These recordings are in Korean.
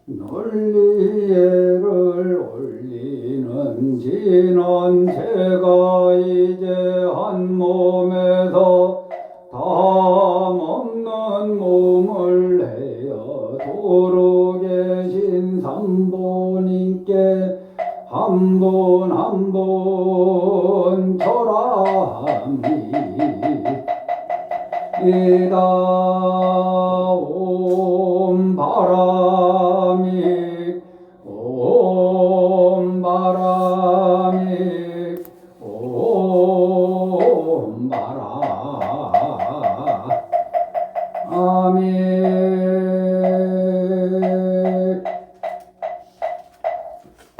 논리예를 올리는 진한 제가 이제 한 몸에서 담 없는 몸을 내어 도로 계신 삼보님께 한 분 한 분 절하미 이다 옴 바람이 옴 바람이 옴 바람이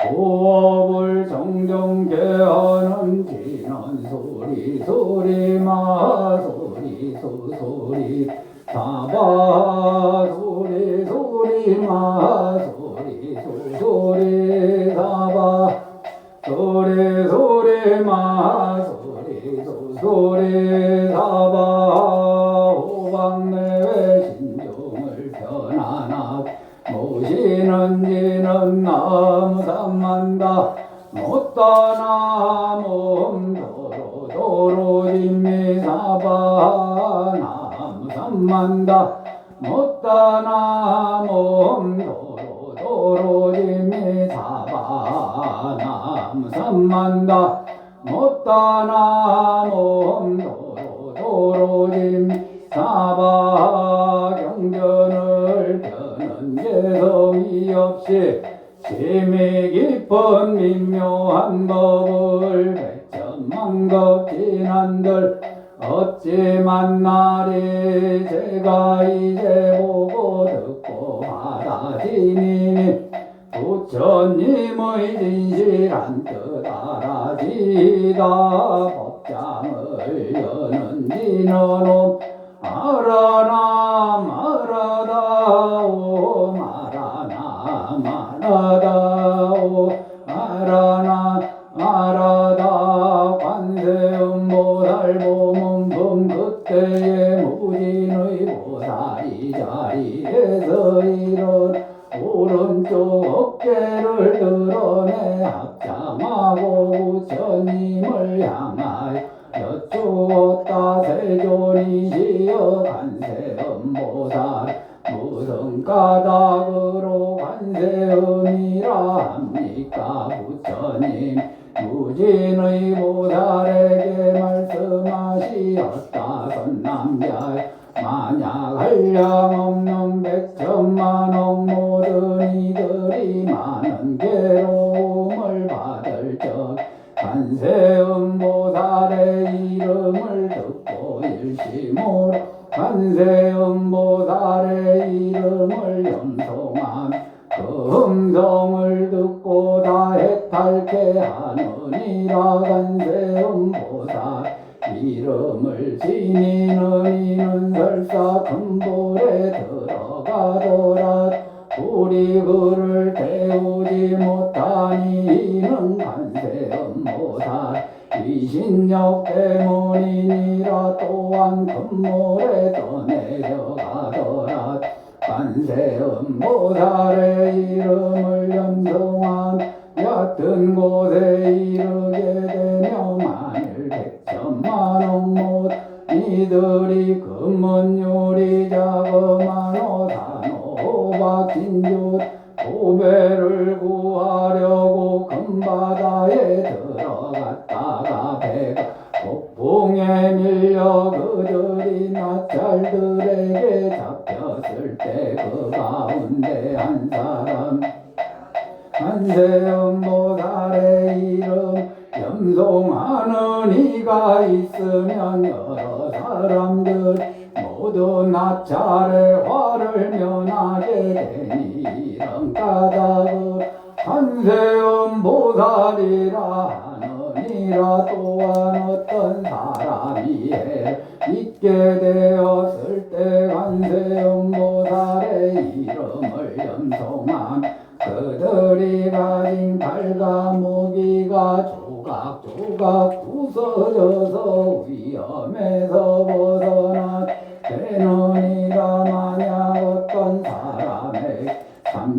고업을 정정케 하는 진한 소리 소리마 소리 소리 사바 소리 소리마 소리 소리 사바 소리 소리마 소리 소리 사바 호박내외 신종을 편안하 모시는 지는 나무 삼만다 못다나 몸도로 도로짐미 사바 나무 삼만다 못다나 몸도로 도로짐미 사바 나무 삼만다 못다나 몸도로 도로짐미 사바 경전을 펴는 개성이 없이 심히 깊은 미묘한 법을 백천만급 진한들 어찌 만나리 제가 이제 보고 듣고 받아지니 부처님의 진실한 뜻 알아지다 법장을 여는 진언옴 알아나 말하다오 말하나 말하다오 알아나 말하다 관세음보살 보문품 그때의 무진의 보살이 자리에서 이런 오른쪽 어깨를 드러내 합장하고 부처님을 향하여 여쭈었다 세존이시여 관세음보살 무슨 까닭으로 관세음이라 합니까 부처님 무진의 보살에게 말씀하시었다 선남자 만약 한량 없는 백천만억 모든 이들이 많은 괴로움을 받을 적 관세음보살의 이름을 듣고 일심으로 관세음보살의 이름을 염송함 그 음성을 듣고 다 해탈케 하느니라 관세음보살 이름을 지니는 이는 설사 금불에 들어가더라 우리 그를 태우지 못하니 이는 관세음보살 이신력 때문이니라 또한 금물에 떠내려가더라 관세음보살의 이름을 염송한 얕은 곳에 이르게 되며 만일 백천만억 못 이들이 금은 유리 자금하노 산호 호박 진주 고배를 구하려고 금바다에 들어갔다가 배가 폭풍에 밀려 그들이 나찰들에게 잡혔을 때 그 가운데 한 사람 관세음보살의 이름 염송하는 이가 있으면 여러 사람들 모두 나찰의 화를 면하게 되니 이런 까닭을 관세음보살이라 하느니라 또한 어떤 사람이 있게 되었을 때 관세음보살의 이름을 염송함 그들이 가진 칼과 무기가 조각조각 부서져서 위험에서 벗어나 되느니라 만약 어떤 사람의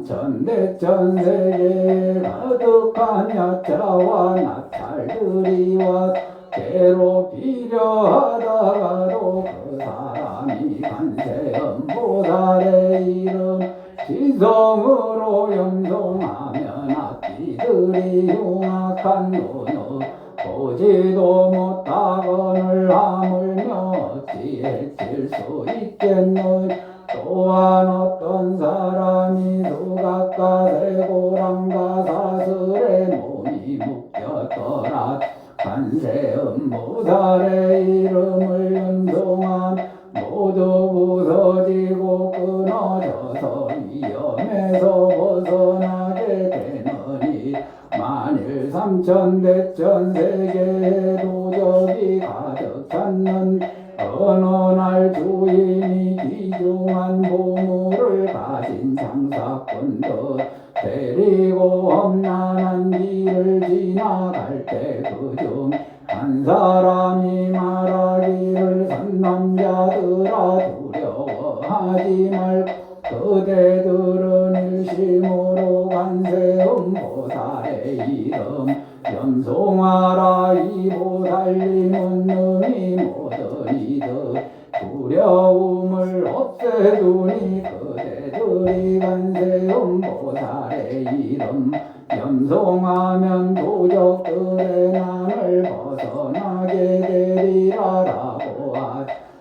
삼천대천세계에 가득한 야자와 나찰들이 와 괴롭히려 하다가도 그 사람이 관세음보살의 이름 지성으로 염송하면 악기들이 흉악한 눈을 보지도 못하거늘 하물며 어찌 해칠 수 있겠노. 또한 어떤 사람이 수각과 쇠고랑과 사슬에 몸이 묶였더라. 관세음보살의 이름을 연송한 모두 부서지고 끊어져서 위험에서 벗어나게 되느니 만일 삼천대천세계에 도적이 가득 찼는 어느 날 주인이 귀중한 보물을 가진 장사꾼들 데리고 험난한 길을 지나갈 때 그중 한 사람이 말하기를 선남자들아 두려워하지 말고 그대들은 일심으로 관세음보살의 이름 염송하라. 이 보살님은 능히 모든 이들 두려움을 없애주니 그대들이 관세음보살의 이름 염송하면 도적들의 난을 벗어나게 되리라라고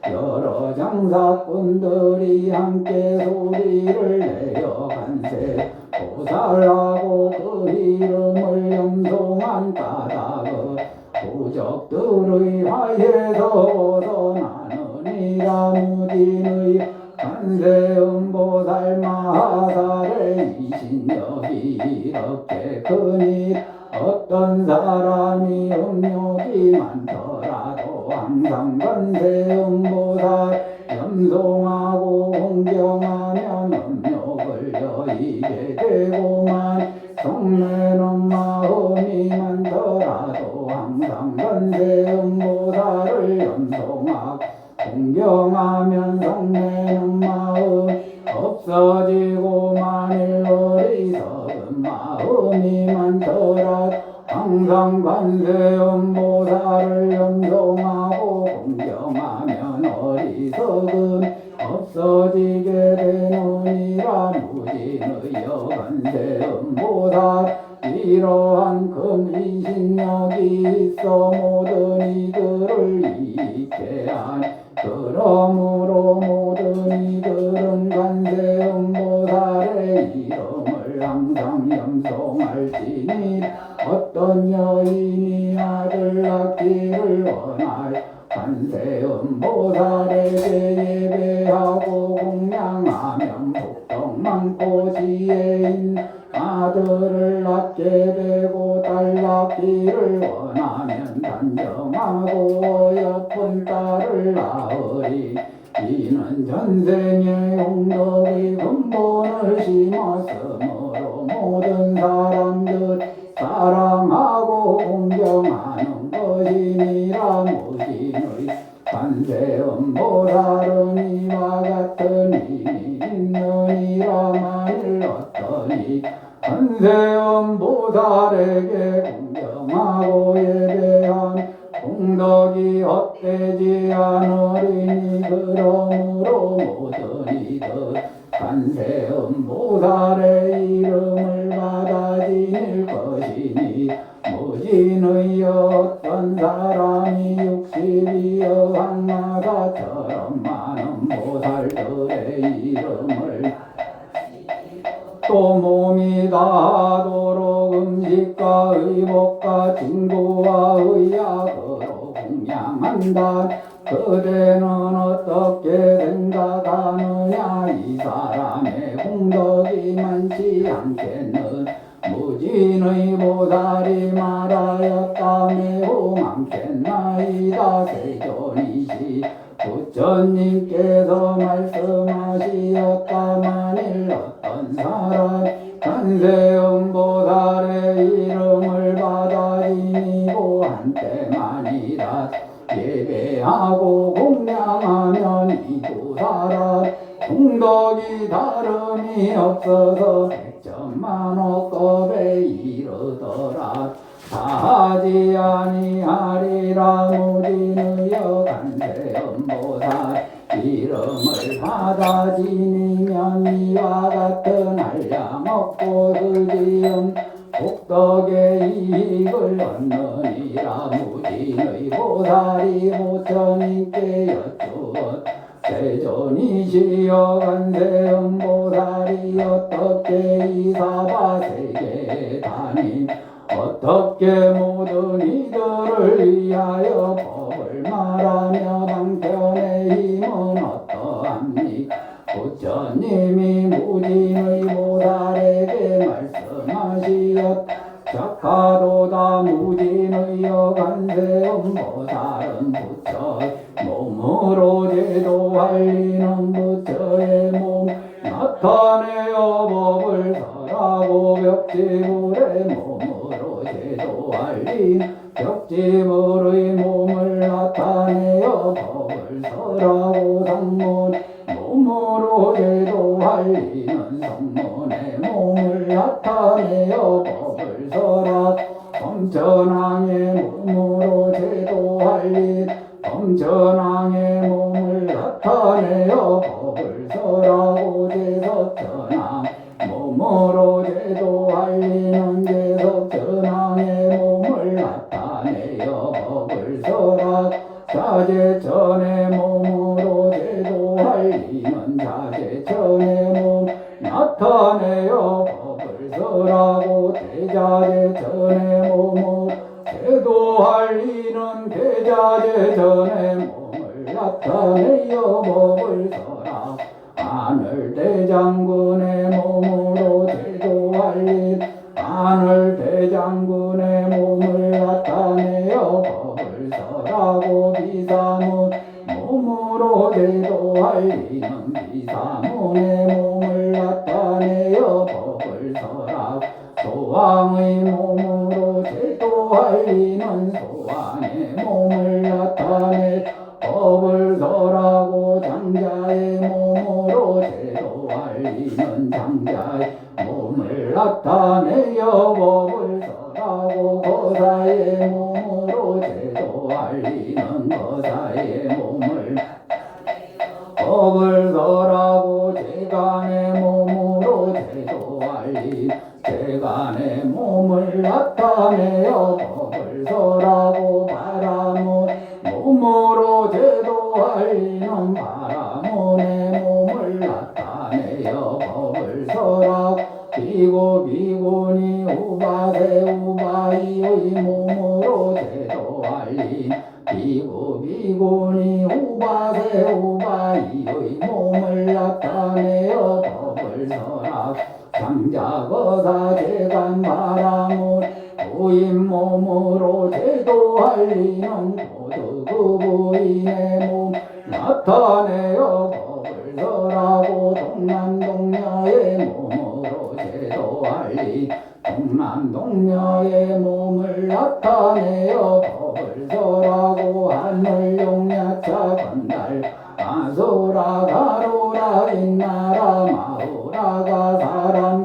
여러 장사꾼들이 함께 소리를 내어 관세 보살하고 그 이름을 염송한 까닭은 도적들의 화에서 벗어나느니라. 무진의 관세음보살 마하살의 이신력이 이렇게 크니 어떤 사람이 음욕이 많더라도 항상 관세음보살 염송하고 공경하면 음욕을 여의게 되고만 성내는 마음이 많더라도 항상 관세음보살을 염송하고 공경하면 성내는 마음 없어지고 만일 어리석은 마음이 많더라도 항상 관세음보살을 염송하고 공경하면 어리석음 없어지게 되느니라. 무진의여 관세음보살 이러한 금이신력이 있어 모든 이들을 이익케 하니 그러므로 모든 이들은 관세음보살의 이름을 항상 염송할지니 어떤 여인이 아들 낳기를 원하여 관세음보살에게 예배하고 공양하면 복덕 많고 지혜인 아들을 낳게 되고 딸 낳기를 원하면 단정하고 예쁜 딸을 낳으리. 이는 전생의 용덕의 근본을 심었으므로 모든 사람들 사랑하고 공경하는 것이니라. 무진의 관세음보살은 이와 같은 힘이 있느니라. 만일 어떠니 관세음보살에게 공경하고 예배한 공덕이 헛되지 않으리니 그러므로 모든 이들 관세음보살의 이름을 받아지닐 것이니 무진의 어떤 사람이 60여 항마다처럼 많은 보살들의 이름을 또 몸이 다하도록 음식과 의복과 진구와 의약으로 공양한다. 그대는 어떻게 생각하느냐. 이 사람의 공덕이 많지 않겠는. 무진의 보살이 말하였다. 매우 많겠나이다. 세존이시 부처님께서 말씀하시었다. 만일 어떤 사람 관세음보살의 이름을 받아 지니고 한때만이라 예배하고 공양하면 이 두 사람 중덕이 다름이 없어서 백천만호급에 이르더라. 다하지 아니하리라. 무진의여 간세음보살 이름을 받아 지니면 이와 같은 한량 없고 그지음 복덕의 이익을 얻느니라. 무진의 보살이 부처님께 여쭈었 세존이시여 간세음보살이 어떻게 이 사바세계에 다님 어떻게 모든 이들을 위하여 법을 말하며 방편의 힘은 어떠합니까? 부처님이 무진의 보살에게 말씀하시었 작하도다. 무진의여 간세음보살은 부처의 몸으로 제도할 리는 부처의 몸 나타내어 법을 설하고 벽지불의 몸으로 제도할 리 벽지불의 몸을 나타내어 법을 설하고 성문 몸으로 제도할 리는 성문의 몸을 나타내어 법을 설하 범천왕의 몸으로 제도할 리 범천왕의 몸을 나타내어 법을 설하고 제석천왕 몸으로 제도할 리는 제석천왕의 몸을 나타내어 법을 설하 자제천의 몸으로 제도할 리는 자제천의 몸 나타내어 법을 설하고 대자제천의 몸으로 제도할 리는 대자제천의 몸을 나타내어 법을 설하 하늘대장군의 몸으로 제도할 리 하늘대장군의 몸을 나타내어 법을 설하고 비사문 몸으로 제도할 리는 비사문의 몸을 나타내어 법을 설하고 소왕의 몸으로 제도할 리는 소왕의 몸을 나타내 법을 설하고 장자의 몸으로 제도할 리는 장자의 몸을 나타내어 법을 설하고 거사의 몸으로 제도할 리는 거사의 몸을 법을 설하고 재간의 몸으로 제도할 리 재간의 몸을 나타내어 법을 설하고 바라문 몸으로 제도할 리는 바라문의 몸을 나타내어 법을 설하고 비구니 우바세 우바이의 몸으로 제도할 리 비구니 우바세 우바이의 몸을 나타내어 법을 설하고 장자거사 재간 바라문 부인 몸으로 제도할 리는 고득 부인의 몸 나타내어 법을 설하고 동남동녀의 몸으로 제도할 리 동남동녀의 몸을 나타내어 법을 설하고 하늘용야차 건달 아소라 가로라 인나라 마우라가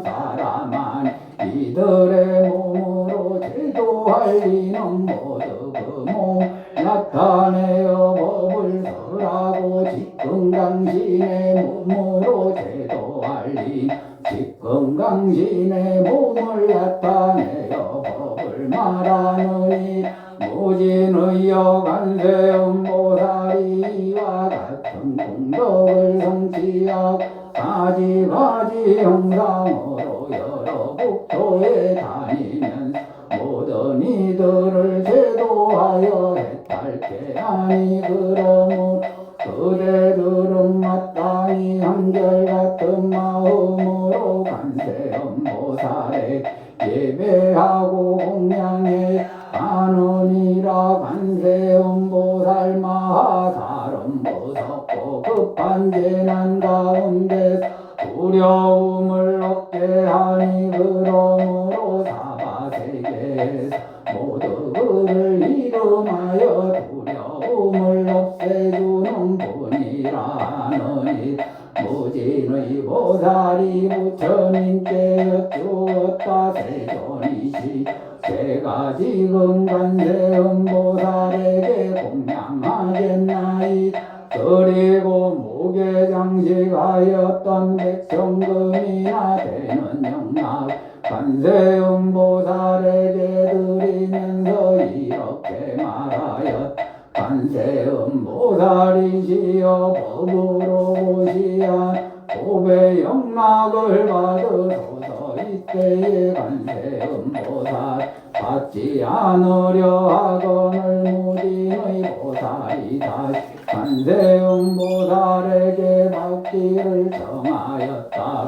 사람만 이들의 몸으로 제도할 리는 모두 그 몸 나타내어 법을 설하고 직근강신의 몸으로 제도할 리 직근강신의 몸을 나타내어 법을 말하느니 무진의여 간세음보살이 이와 같은 공덕을 성취하고 가지가지 형상으로 여러 국토에 다니면 모든 이들을 제도하여 해탈게 하니 그러므로 그대들은 마땅히 한결같은 마음으로 간세음보살에 예배하고 공양해 하느니라. 간세음보살 마하살은 무섭고 급한 재난 가운데 두려움을 얻게 하니 그러므로 사바세계에서 모두 그를 이름하여 두려움을 없애주는 분이라 하느니 무지 무진의 보살이 부처님께 여쭈었다. 세존이시 제가 지금 관세음보살에게 공양하겠나이. 그리고 무게장식하였던 백성금이나 되는 영락 관세음보살에게 드리면서 이렇게 말하였. 관세음보살이시여 법으로 보시야 고배 영락을 받으소서. 이때에 관세음보살 받지 않으려 하거늘 무진의 보살이 다시 관세음보살에게 받기를 정하였다.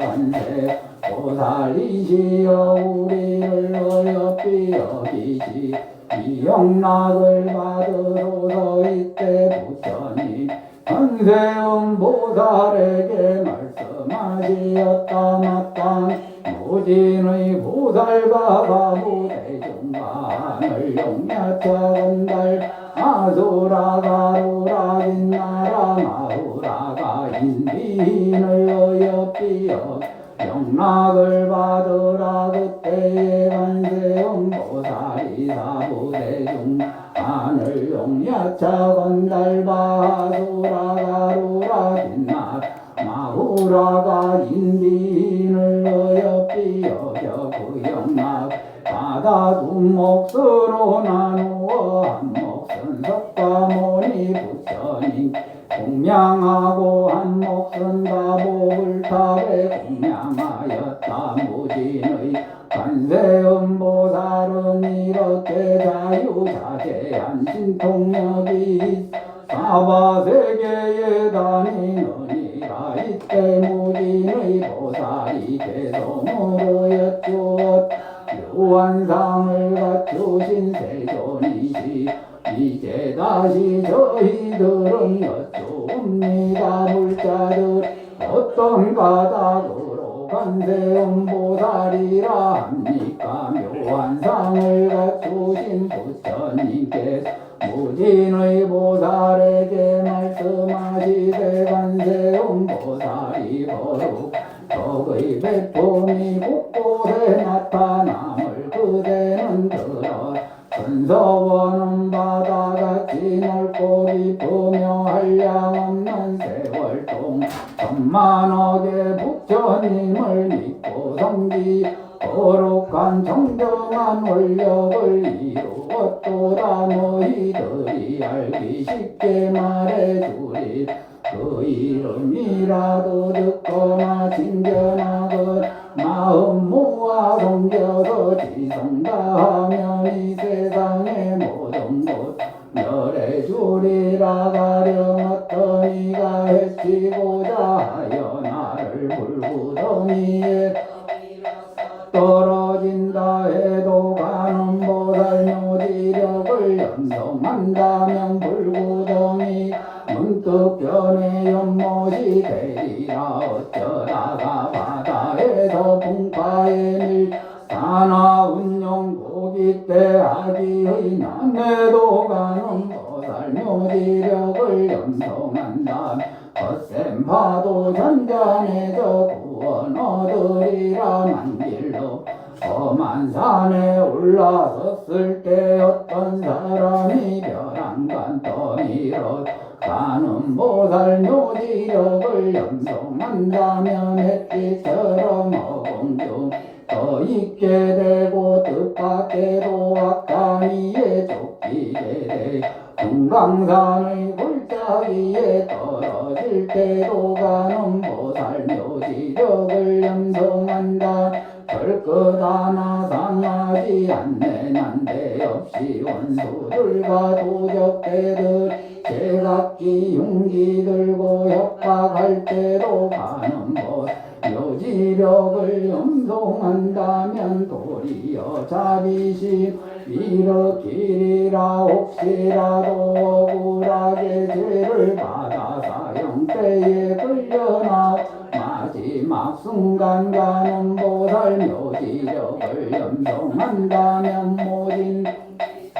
관세보살이시여 우리를 어여삐 여기시 이 영락을 받으소서. 이때 부처님 관세음보살에게 말씀하시었다. 마땅 무진의 보살과 바부대중간을 용야차건달 아수라가 루라긴나라 마우라가 인비인을 어여삐여 영락을 받으라. 그때에 관세음보살이 사부대중 하늘 용야차건달바 아수라가 루라긴나 마우라가 인비인을 어여삐여 그 영락 바다 두 몫으로 나누어 한 몫은 석가모니 부처님 공양하고 한 몫은 다보불탑에 공양하였다. 무진의 관세음보살은 이렇게 자유자재한 신통력이 사바세계에 다니느니라. 이때 무진의 보살이 개성으로 여쭈었. 묘한상을 갖추신 세존이시 이제 다시 저희들은 여쭈옵니다. 불자들 어떤 가닥으로 관세음보살이라 합니까? 묘한상을 갖추신 부처님께서 무진의 보살에게 말씀하시되 관세음보살이 거룩 덕의 배품이 곳곳에 나타남을 그대는 들어 근서원은 바다같이 넓고 깊으며 한량없는 세월동 천만억의 부처님을 믿고 섬기 거룩한 정정한 원력을 이루었도다. 너희들이 알기 쉽게 말해주리. 그 이름이라도 듣거나 진견하건 마음 모아 섬겨서 지성다하면 이 세상의 모든 곳 멸해주리라. 가령 어떤 이가 해치고자 하여 나를 불구덩이에 떨어진다 해도 가는 보살 묘지력을 연성한다면 불구덩이 문득 견해 연못이 되리라. 어쩌다가 바다에서 풍파에 밀 산하 운용 고기 때 아기의 남매도 가는 보살 묘지력을 연성한다. 거센 파도 잔잔해져 구원 얻으리라. 만길로 험한 산에 올라섰을 때 어떤 사람이 벼랑간 떠밀어 가는 보살 묘지력을 연성한다면 햇빛처럼 어공중 더 있게 되고 뜻밖에도 악하니에 쫓기게 돼 금강산의 골짜기에 떨어질 때도 가는 보살 묘지력을 연성한다. 별것 하나 상하지 않네. 난데없이 원수들과 도적대들 제각기 흉기 들고 협박할 때도 가는 곳 묘지력을 염송한다면 도리어 자비심 일으키리라. 혹시라도 억울하게 죄를 받아 사형대에 끌려나 마지막 순간 가는 보살 묘지력을 염송한다면 모진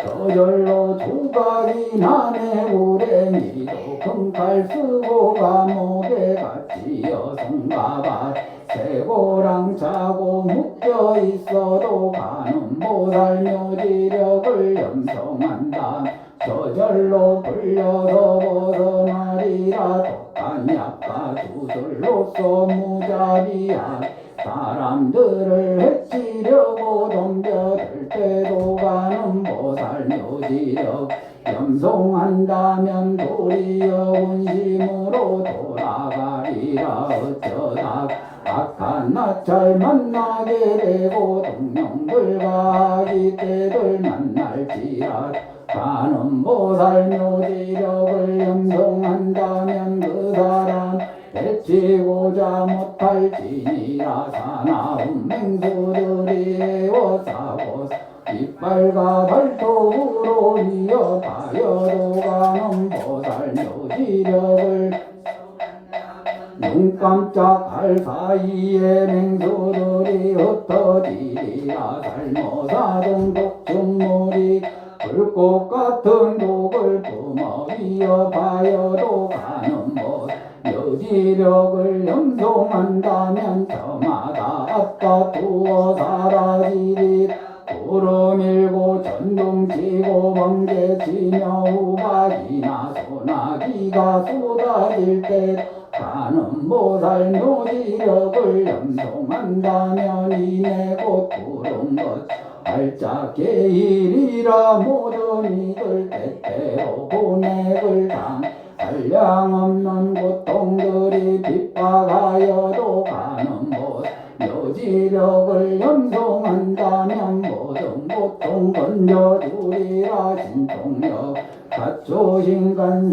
저절로 조각이 나네 고랭이도 금칼 쓰고 감옥에 갔지요. 송가밭 새고랑 자고 묶여 있어도 가는 보살 묘지력을 염성한다. 저절로 불려서 벗어나리라. 독한 약과 주술로서 무자비야. 사람들을 해치려고 덤벼들 때도 가는 보살 묘지력 염송한다면 도리어 운심으로 돌아가리라. 어쩌다 악한 나찰 만나게 되고 동룡들과 아기떼들 만날지라. 가는 보살 묘지력을 염송한다면 그 사람 해치고자 못할지니라. 사나운 맹수들이 에워싸고 이빨과 발톱으로 이어가여도 가는 보살 묘지력을 눈 깜짝할 사이에 맹수들이 흩어지리라. 살모사동 독충물이 불꽃 같은 독을 뿜어이어 봐여도 가는 법 묘지력을 염송한다면 저마다 앞다투어 사라지리. 구름 일고 전동 치고 번개 치며 우박이나 소나기가 쏟아질 때 가는 보살 묘지력을 염송한다면 이내 곧 구름 것 발작 계일이라. 모든 이들 때때로 고뇌를 당 한량없는 고통들이 핍박하여도 가는 법 묘지력을 염송한다면 모든 고통 건져주리라. 진통력 가초신간세음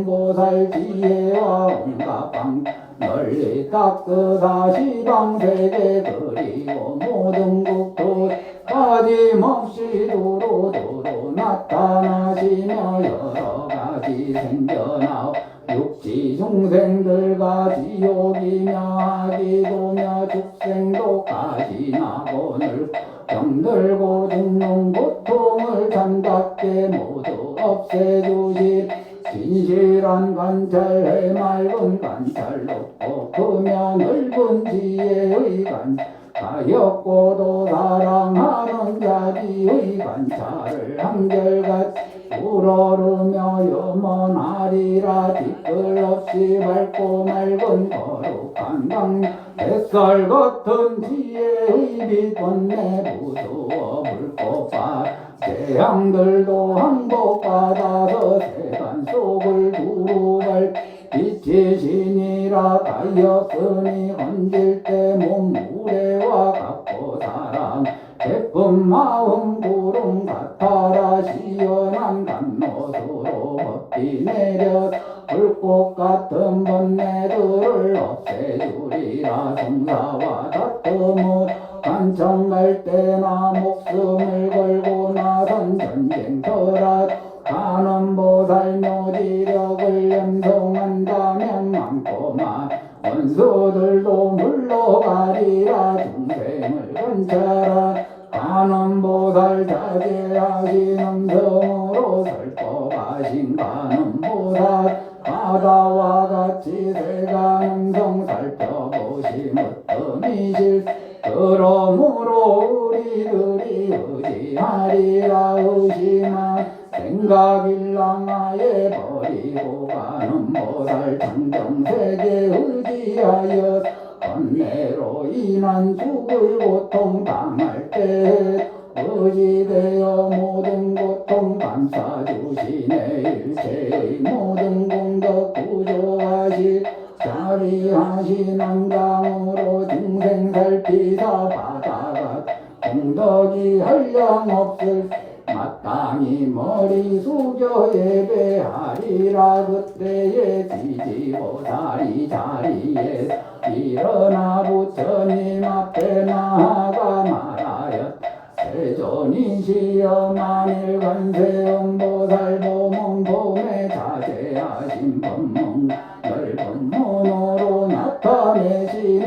보살 지혜와 온갖 방 널리 닦으사 시방세계 그리고 모든 국토 빠짐없이 도로도로 나타나시며 여러가지 생겨나오. 육지 중생들과 지옥이며 아기도며 죽생도 가지나고늘 병들고 죽는 고통을 참답게 모두 없애주시. 진실한 관찰 해맑은 관찰 높고 크며 넓은 지혜의 관찰 가엾고도 사랑하는 자비의 관찰을 한결같이 우러르며 염원하리라. 뒤끝없이 밝고 맑은 거룩한 강 햇살 같은 지혜의 빛 번뇌 무서워 불꽃밭 재앙들도 항복받아서 세간 속을 두루 갈 빛이 신이라. 가엾으니 건질 때 몸 무례와 같고 사람 예쁜 마음 구름 같아라. 시원한 간노수로 헛비 내려 불꽃 같은 번뇌들을 없애주리라. 성사와 다툼은 간청할 때나 목숨을 걸고 나선 전쟁터라. 가는 보살 묘지력을 염송한다면 많고만 원수들도 물러가리라. 중생을 관찰하 가는 보살 자제하시는 성으로 살법하신 가는 보살 바다와 같이 새가는 성 살펴보시 무뜸이실. 그러므로 우리들이 의지하리라. 의심한 생각일랑하에 버리고 가는 보살 창정세계 의지하여 번뇌로 인한 죽을 고통 당할 때 의지되어 모든 고통 감싸주시네. 일체의 모든 공덕 구조하시 자비하신 한강으로 중생 살피사 바다가 공덕이 한량없을 마땅히 머리 숙여 예배하리라. 그때에 지지보살이 자리에 일어나 부처님 앞에 나아가 말하여 세존이시여 만일 관세음 보살 보문 봄에 자제하신 법문 넓은 문으로 나타내시는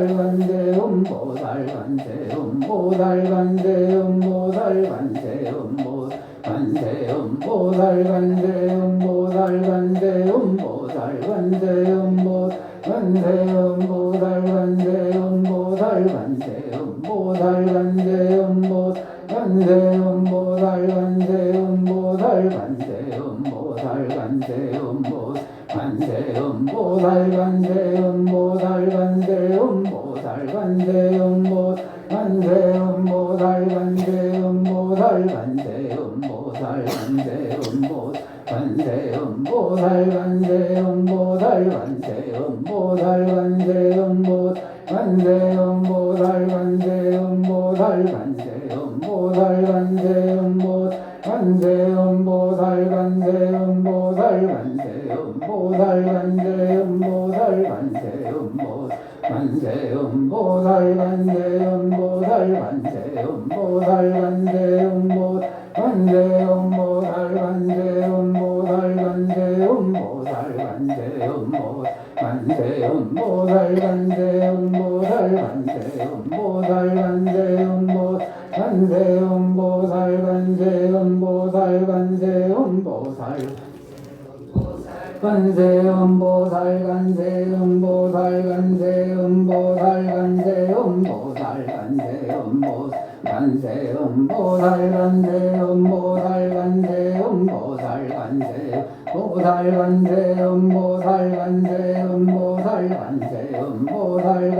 보살관세 보살관세 보살관세 보살관세 보살관세 보살관세 보살관세 보살관세 보살관세 보살관세 보살관세 보살관세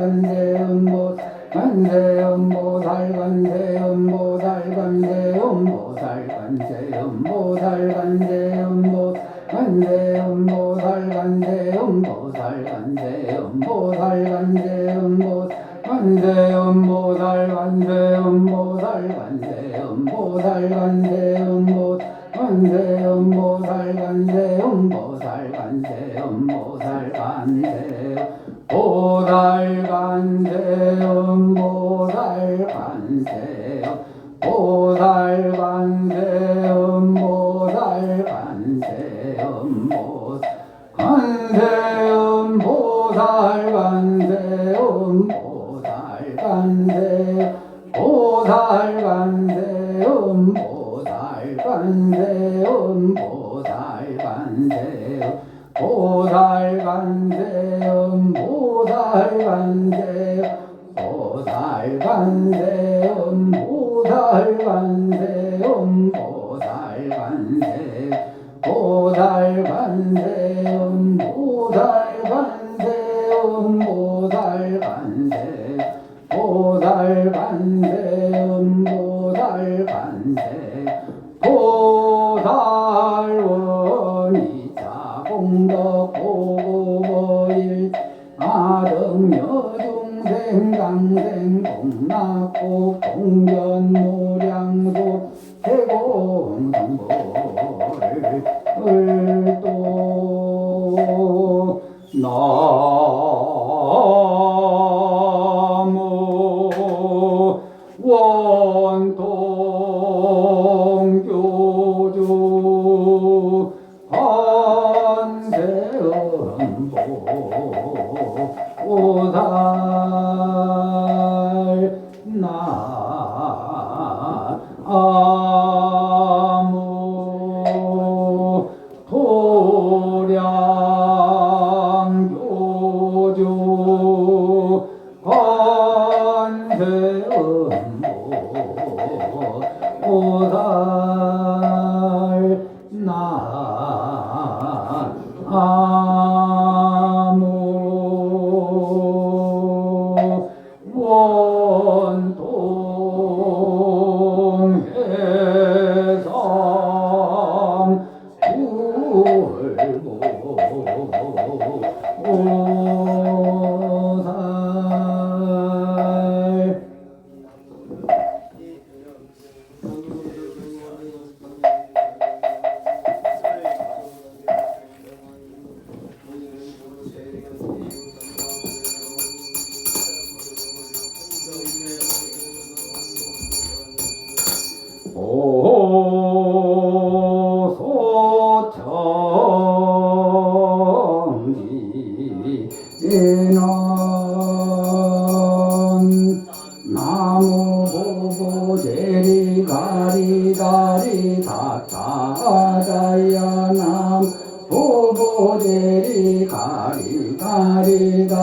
마다야남 보보대리 가리가리다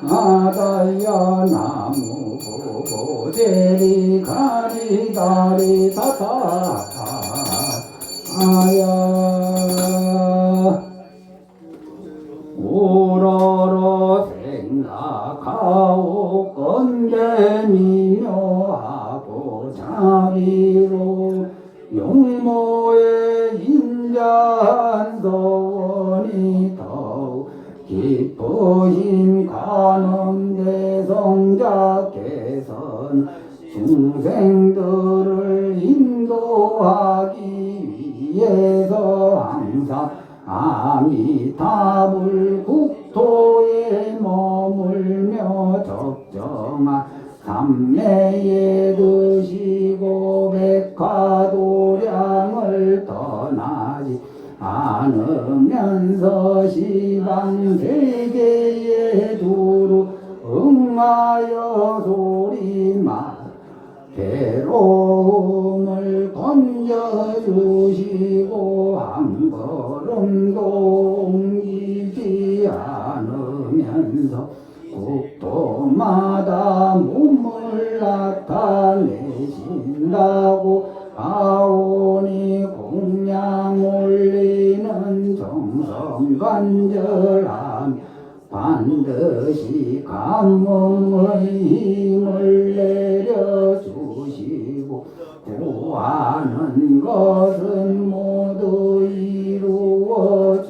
마다야 나무 보보대리 가리가리 다다다 아야 우러러 생각하오 건대 미묘하고 자비로 용모의 인자한 소원이 더욱 깊으신 관음대성자께서는 중생들을 인도하기 위해서 항상 아미타불 국토에 머물며 적정한 삼매에 드시고 백화도량을 떠나지 않으면서 시방세계에 두루 응하여 소리마 괴로움을 건져주시고 한 걸음도 옮기지 않으면서 국도마다 몸을 나타내신다고 아오니 공양 올리는 정성간절함 반드시 감흥의 힘을 내려주시고 구하는 것은 모두 이루어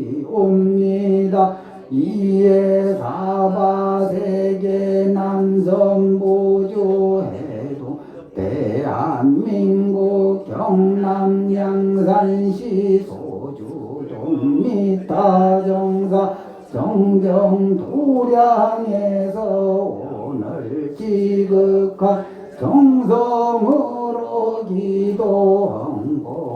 주시옵니다. 이에 사바세계 남선보조해도 대한민국 경남 양산시 소주동 미타정사 정경도량에서 오늘 지극한 정성으로 기도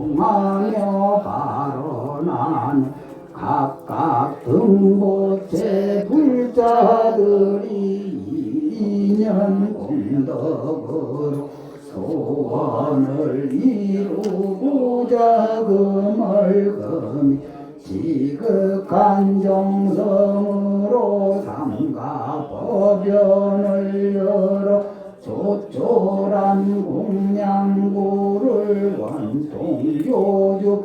헌공하며 발언하는 각각 등보체 불자들이 인연 공덕으로 소원을 이루고자 금얼금이 지극한 정성으로 삼가 법연을 열어 조촐한 공양구를 원통교주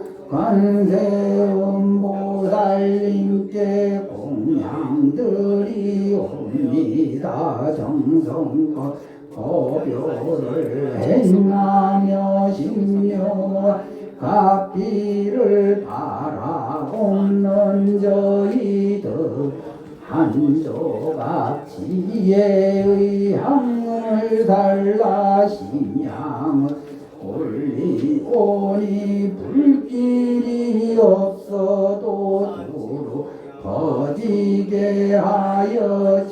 관세음보살님께 공양드리 옵니다. 정성껏 법요를 행하며 신묘와 가피를 바라옵는 저희들 한 조각 지혜의 향을 달라 심양을 올리오니 불길이 없어도 두루 퍼지게 하여지다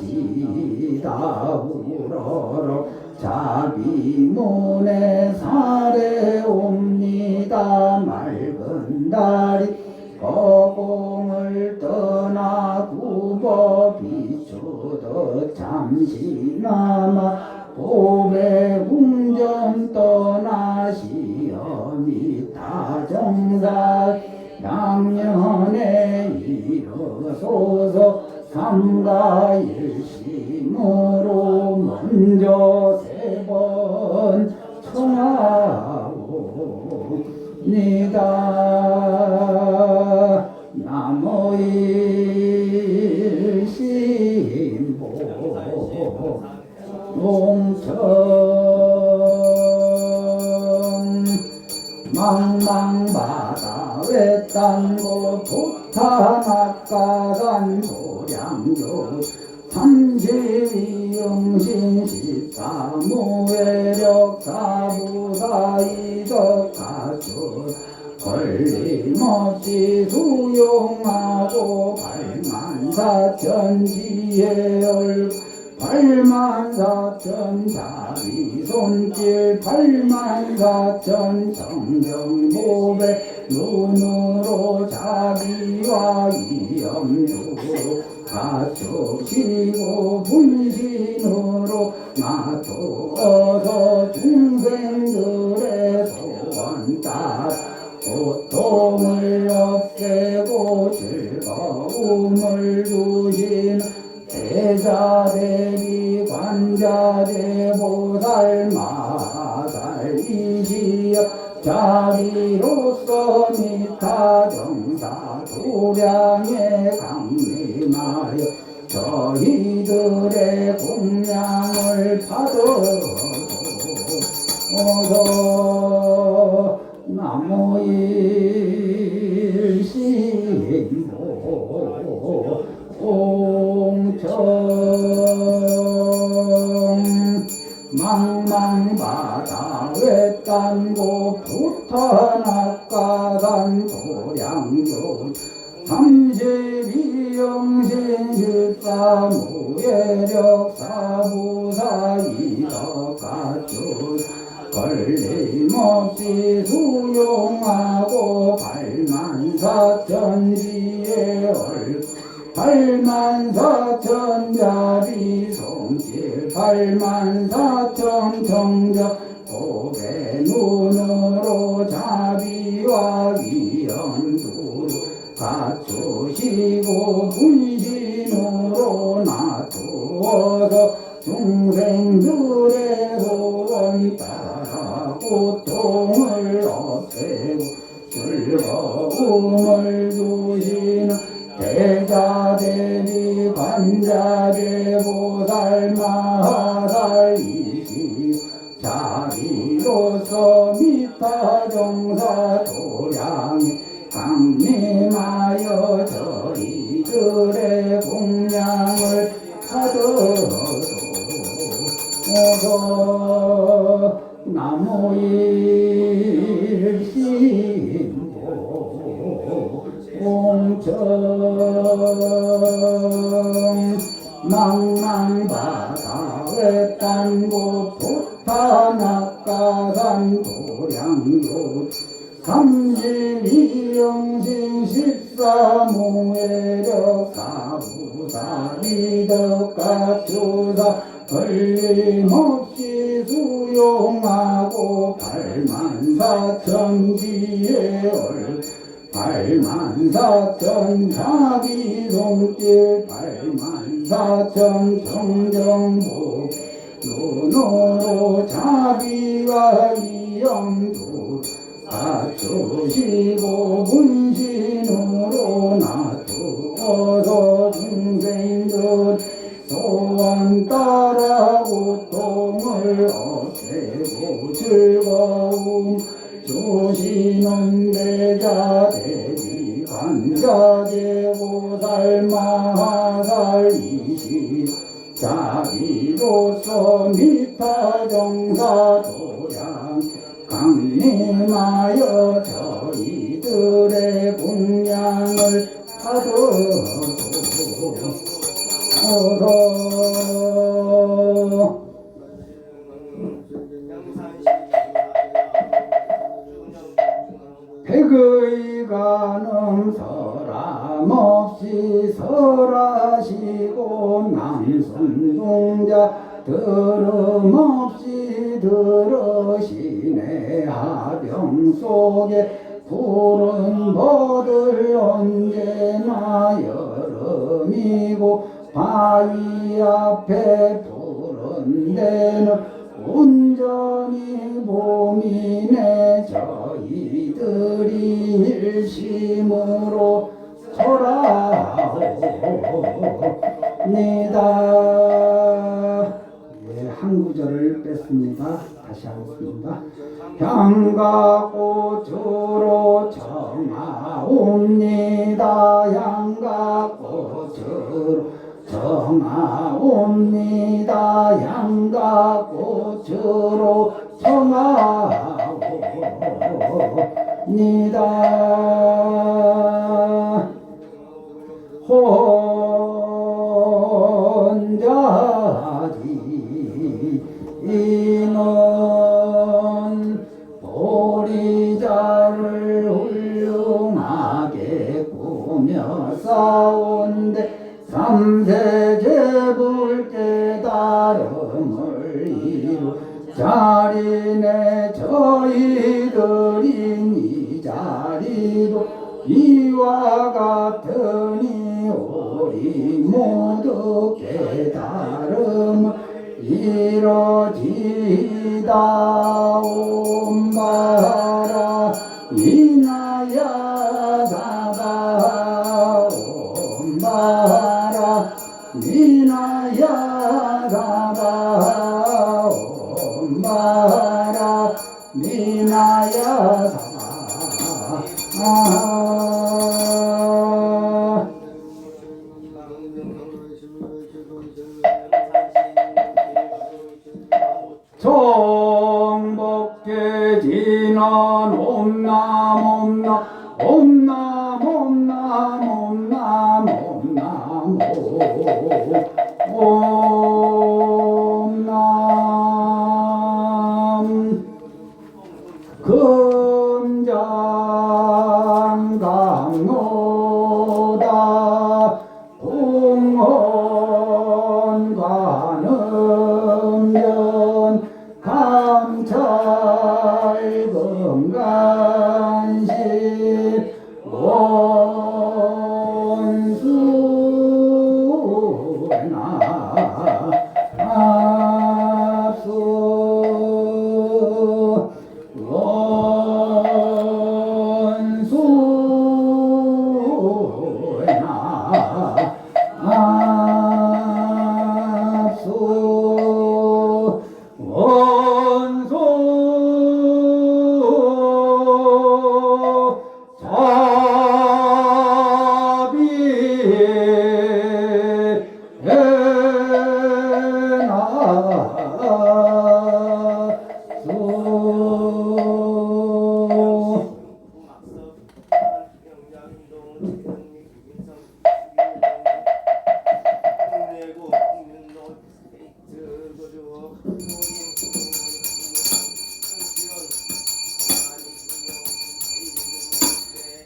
우러러 자비문에 사례옵니다. 맑은 달이 거공을 떠나 굽어 비추듯 잠시나마 봄의 궁전 떠나 시험이 타정사 양년에 이르소서 삼가일심으로 먼저 세 번 청하옵니다. 나무일심보 농청 망망바다 외딴곳 도타낙가산 도량교 삼지위용신 십사무외력 사부사이덕가출 걸림없이 수용하고 발만사천지혜얼 발만사천 자비 손길 발만사천 정경보배 눈으로 자비와 이염주로 가축시고 분신으로 놔두어서 중생들의 소원 따라 고통을 없애고 즐거움을 주시는 대자대비 관자대보살 마살이시여 자비로서 미타정사 도량에 강림하여 저희들의 공양을 받아서 나무일신보 공청 망망바다 외딴고 부탄악가단 도량교 32영신 13무예력 사부사 이덕가주 걸림없이 수용하고 84,000지의 84,000 자비 손길 84,000 정적 고배 눈으로 자비와 위엄두루 갖추시고 문신으로 놔두어서 중생들의 소원 따라 고통을 없애고 즐거움을 주시는 대자대비 관자대보살 마살이시여 자비로서 미타정사 도량에 강림하여 저희들의 공양을 받아서 나무일신보 공청 망망바다 외딴곳 부탄악가산 도량교 32영신 14무예력 사부사 이덕가주사 걸림없이 수용하고 84,000지의 84,000 자비손길 84,000 정정복 눈으로 자비와 위엄두 갖추시고 문신으로 놔두어서 중생들 소원 따라 고통을 없애고 즐거움 주시는 대자대비 관자대보살 마살이시 자비로서 미타정사 도량 강림하여 저희들의 공양을 받아서 백의 간음 서람없이 설하시고 남순종자 들음없이 들으시네 하병 속에 푸른 버들 언제나 여름이고 바위 앞에 푸른 데는 온전히 봄이네 저희들이 일심으로 돌아옵니다. 예, 한 구절을 뺐습니다. 다시 하겠습니다. 향가꽃으로 청하옵니다. 향가꽃으로 청하옵니다. 향가꽃으로 청하옵니다. 혼자지 이는 보리자를 훌륭하게 꾸며 싸운데 삼세 제불 깨달음을 이루 자리내 저희들인 이 자리 이루어지도 이와 같으니 우리 모두 깨달음 이루어지다 옴바라 미나야 사바 옴바라 미나야 사바 옴바라 미나야 사바 정복해지는 옴남 옴남 옴남 옴남 옴남 옴남 금장강로다 공헌 관음전 감찰 금간실 원수나 합수 원수나 합수 원소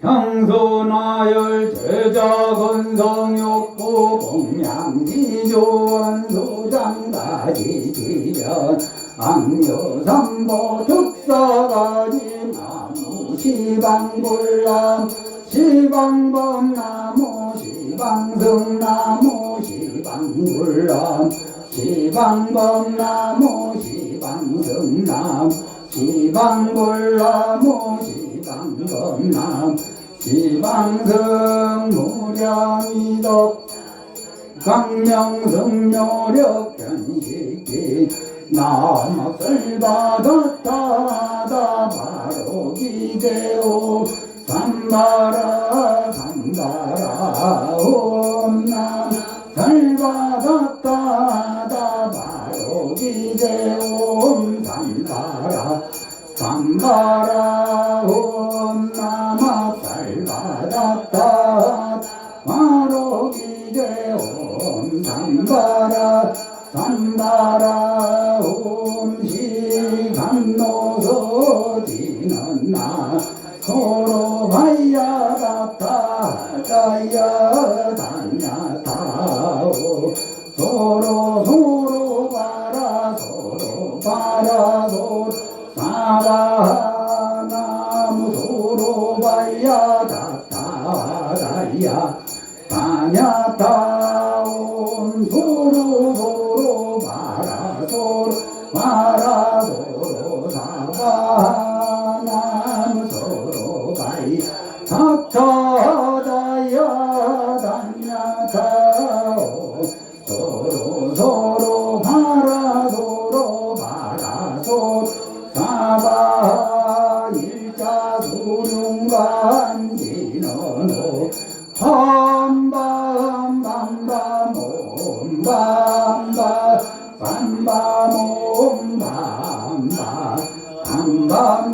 형수나열 제자건성욕구 공양기조원 소장가지지변 악묘삼보 특사가지 나무 시방불남 시방범나무 시방승나무 시방불남 시방범나무 시방승나무 시방불나무 시방범나무 시방승 무량이덕 강명승묘력 견식기 남학설 받았다 바로 기대오 삼바라 삼바라 옴남 설 받았다 바로 기대오 삼바라 삼바라 옴남 설 받았다 바로 기대옴 삼바라 삼바라 옴시간노서 지는 나 서로 봐야 같다 자야 다냐 다오 서로 봐라 서로 사바나무 서로 봐야 같다 자야 다냐 다온 서로 봐라 서로 사바나무 서로 봐야 다다야 다냐 다오 서로 봐라 서로 사바 일자 수룡간지너노 밤밤밤밤옴밤밤 밤밤옴밤밤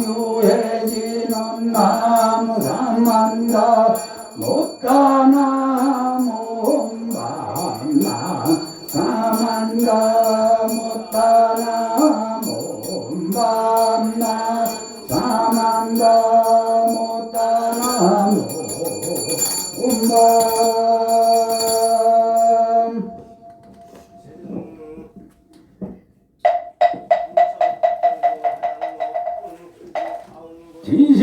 밤밤유해지는 나무 삼만다 못다나무옴밤나 삼만다 못다나무옴밤나 삼만다 못다나무 옴밤 진심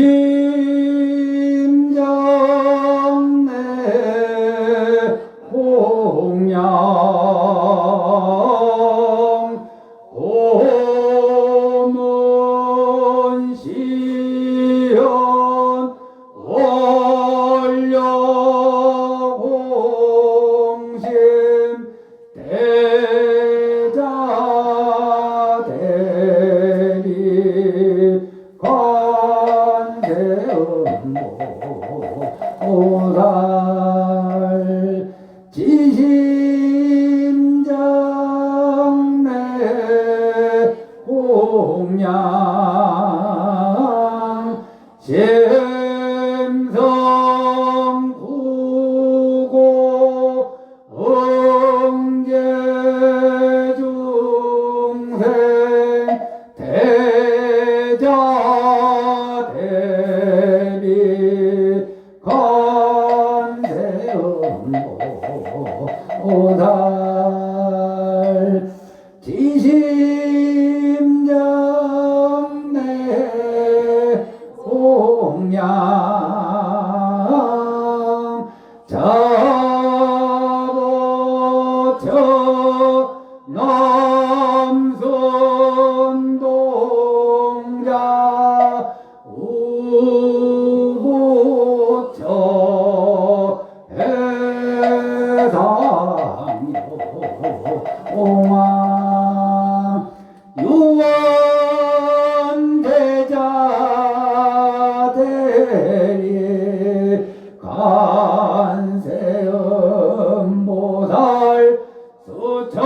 보살 지심정내 공양 심성 구고 응계 중생 대자 대비 건세음보살 지심정내 공양 자보처 남순동자 우부처 해상요 공왕 유원대자 대리 간세음보살 수차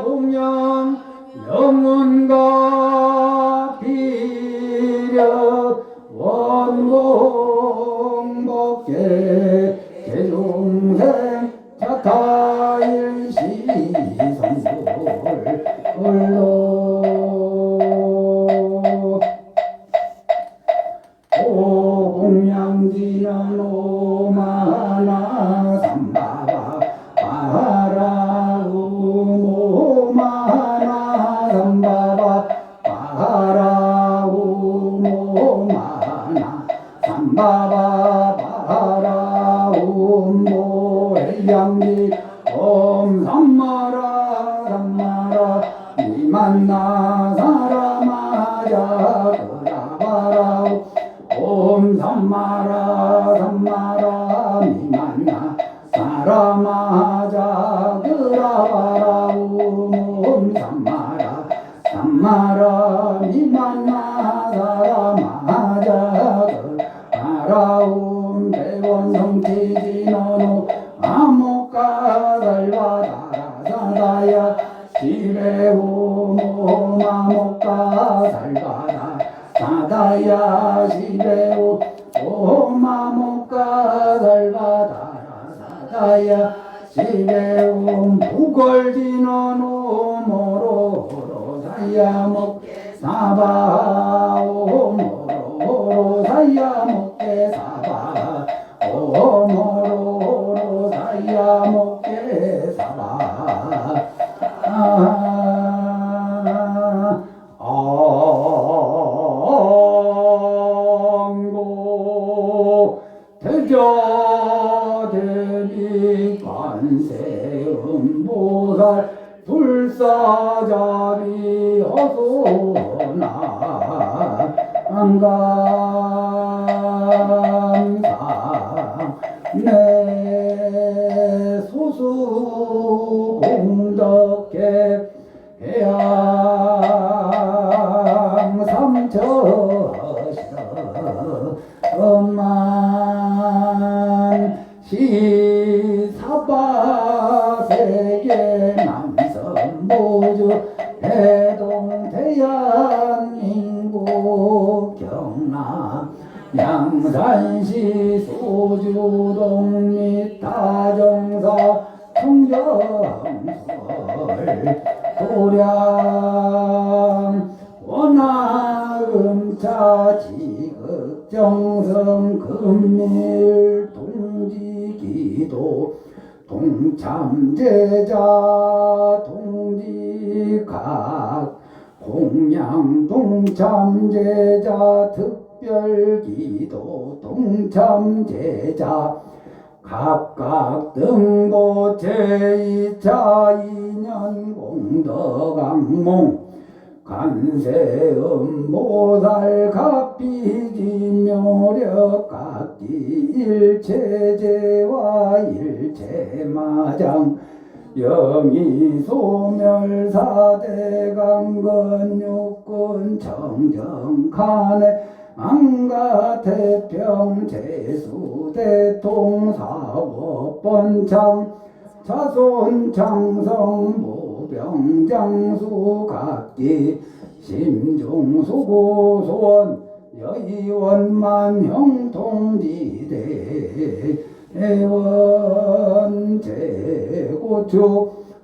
공양 영문과 비력 원공법계 대중생 자타일시성불 홀로 오공양지는 오마나 삼바바 바라우모마나 삼바바 바라우모마나 삼바바 바라우모 해양지 옴 삼마라 삼마라 니만나 사라마자 그라바라우 옴 삼마라 삼마라 미만나 사라마자 그라바라우 옴 삼마라 삼마라 미만나 사라마자 그라바라우 대원성티지노노 아모까달바다라사다야 시베오모 마모까달바다 사다야 시베오 오마모까달바다라사다야 시베오 부걸지는 오모로로 사야목 사바오모로로 사야목게 사바 오모로로 사야목게 사바 앙고 대자대비 관세음보살 불사자비 어소나 안감사 내 소수 공덕해 해양 삼처시러 엄만 시사바세계 남선보주 해동 대한민국 경남 양산시 소주동 및 다정사 청정설 도량 원화음차 지극정성 금밀 동지기도 동참제자 동지각 공양 동참제자 특별기도 동참제자 각각 등고 제2차 인연 공덕악몽 간세음보살 갑비지묘력 각기 일체제와 일체마장 영이소멸사대강건 육군 청정칸에 안가태평 제수대통사업번창 자손창성 무병장수 각기 심중수고소원 여의원만 형통지대 애원제고추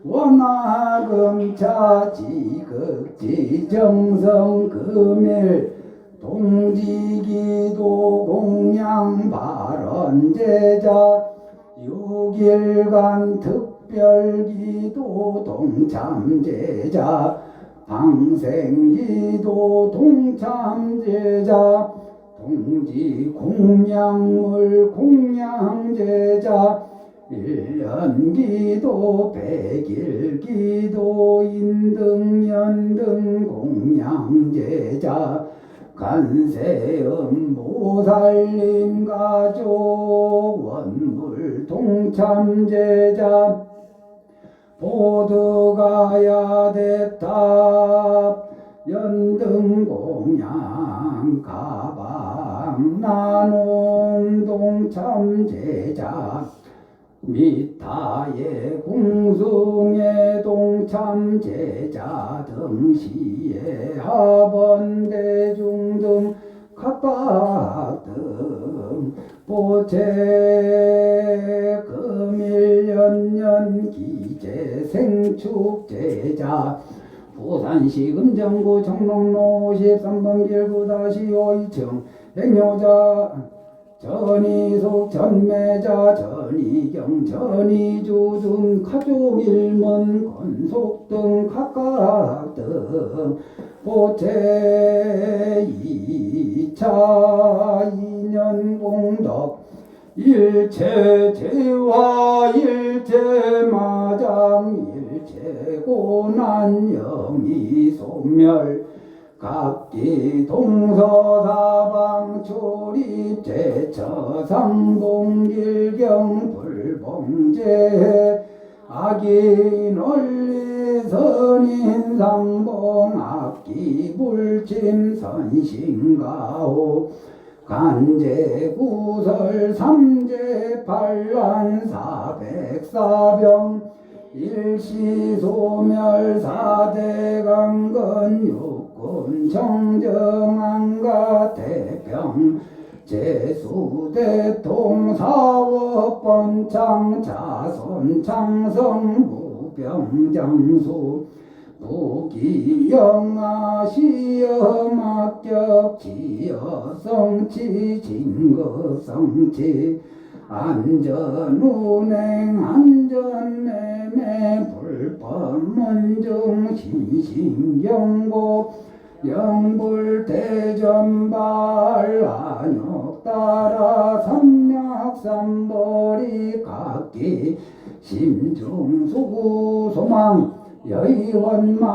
원화금차 지극지 정성금일 동지기도 공양발언제자 6일간 특별기도 동참제자 방생기도 동참제자 동지 공양물 공양제자 1년기도 100일기도 인등연등 공양제자 간세음 모살림 가족 원불 동참제자 보드가야 대탑 연등 공양 가방 나눔 동참제자 미타의 궁승의 동참제자 등시의 하번대중 등 각각 등 보채 금일연년 기재 생축제자 부산시 금정구 청롱로 13번 길구 다시 5층 백료자 전이속 전매자 전이경 전이주 등 가족 일문 건속 등 각각 등 보채 2차 2년 공덕 일체제와 일체마장 일체고난 영이 소멸 각기 동서사방 출입 제처상봉길경 불봉제 악인 원리 선인상봉 악기 불침 선신가호 간제구설 삼제반란 사백사병 일시소멸 사대강건 육군 정정안가 대평 제수대통 사업번창 자손창성 무병장수 부기영아 시험합격 지여성치 진거성치 안전운행 안전매매 불법문중 신신경고 영불대전발 안욕따라 삼맥삼벌이 각기 심중수구소망 여의원만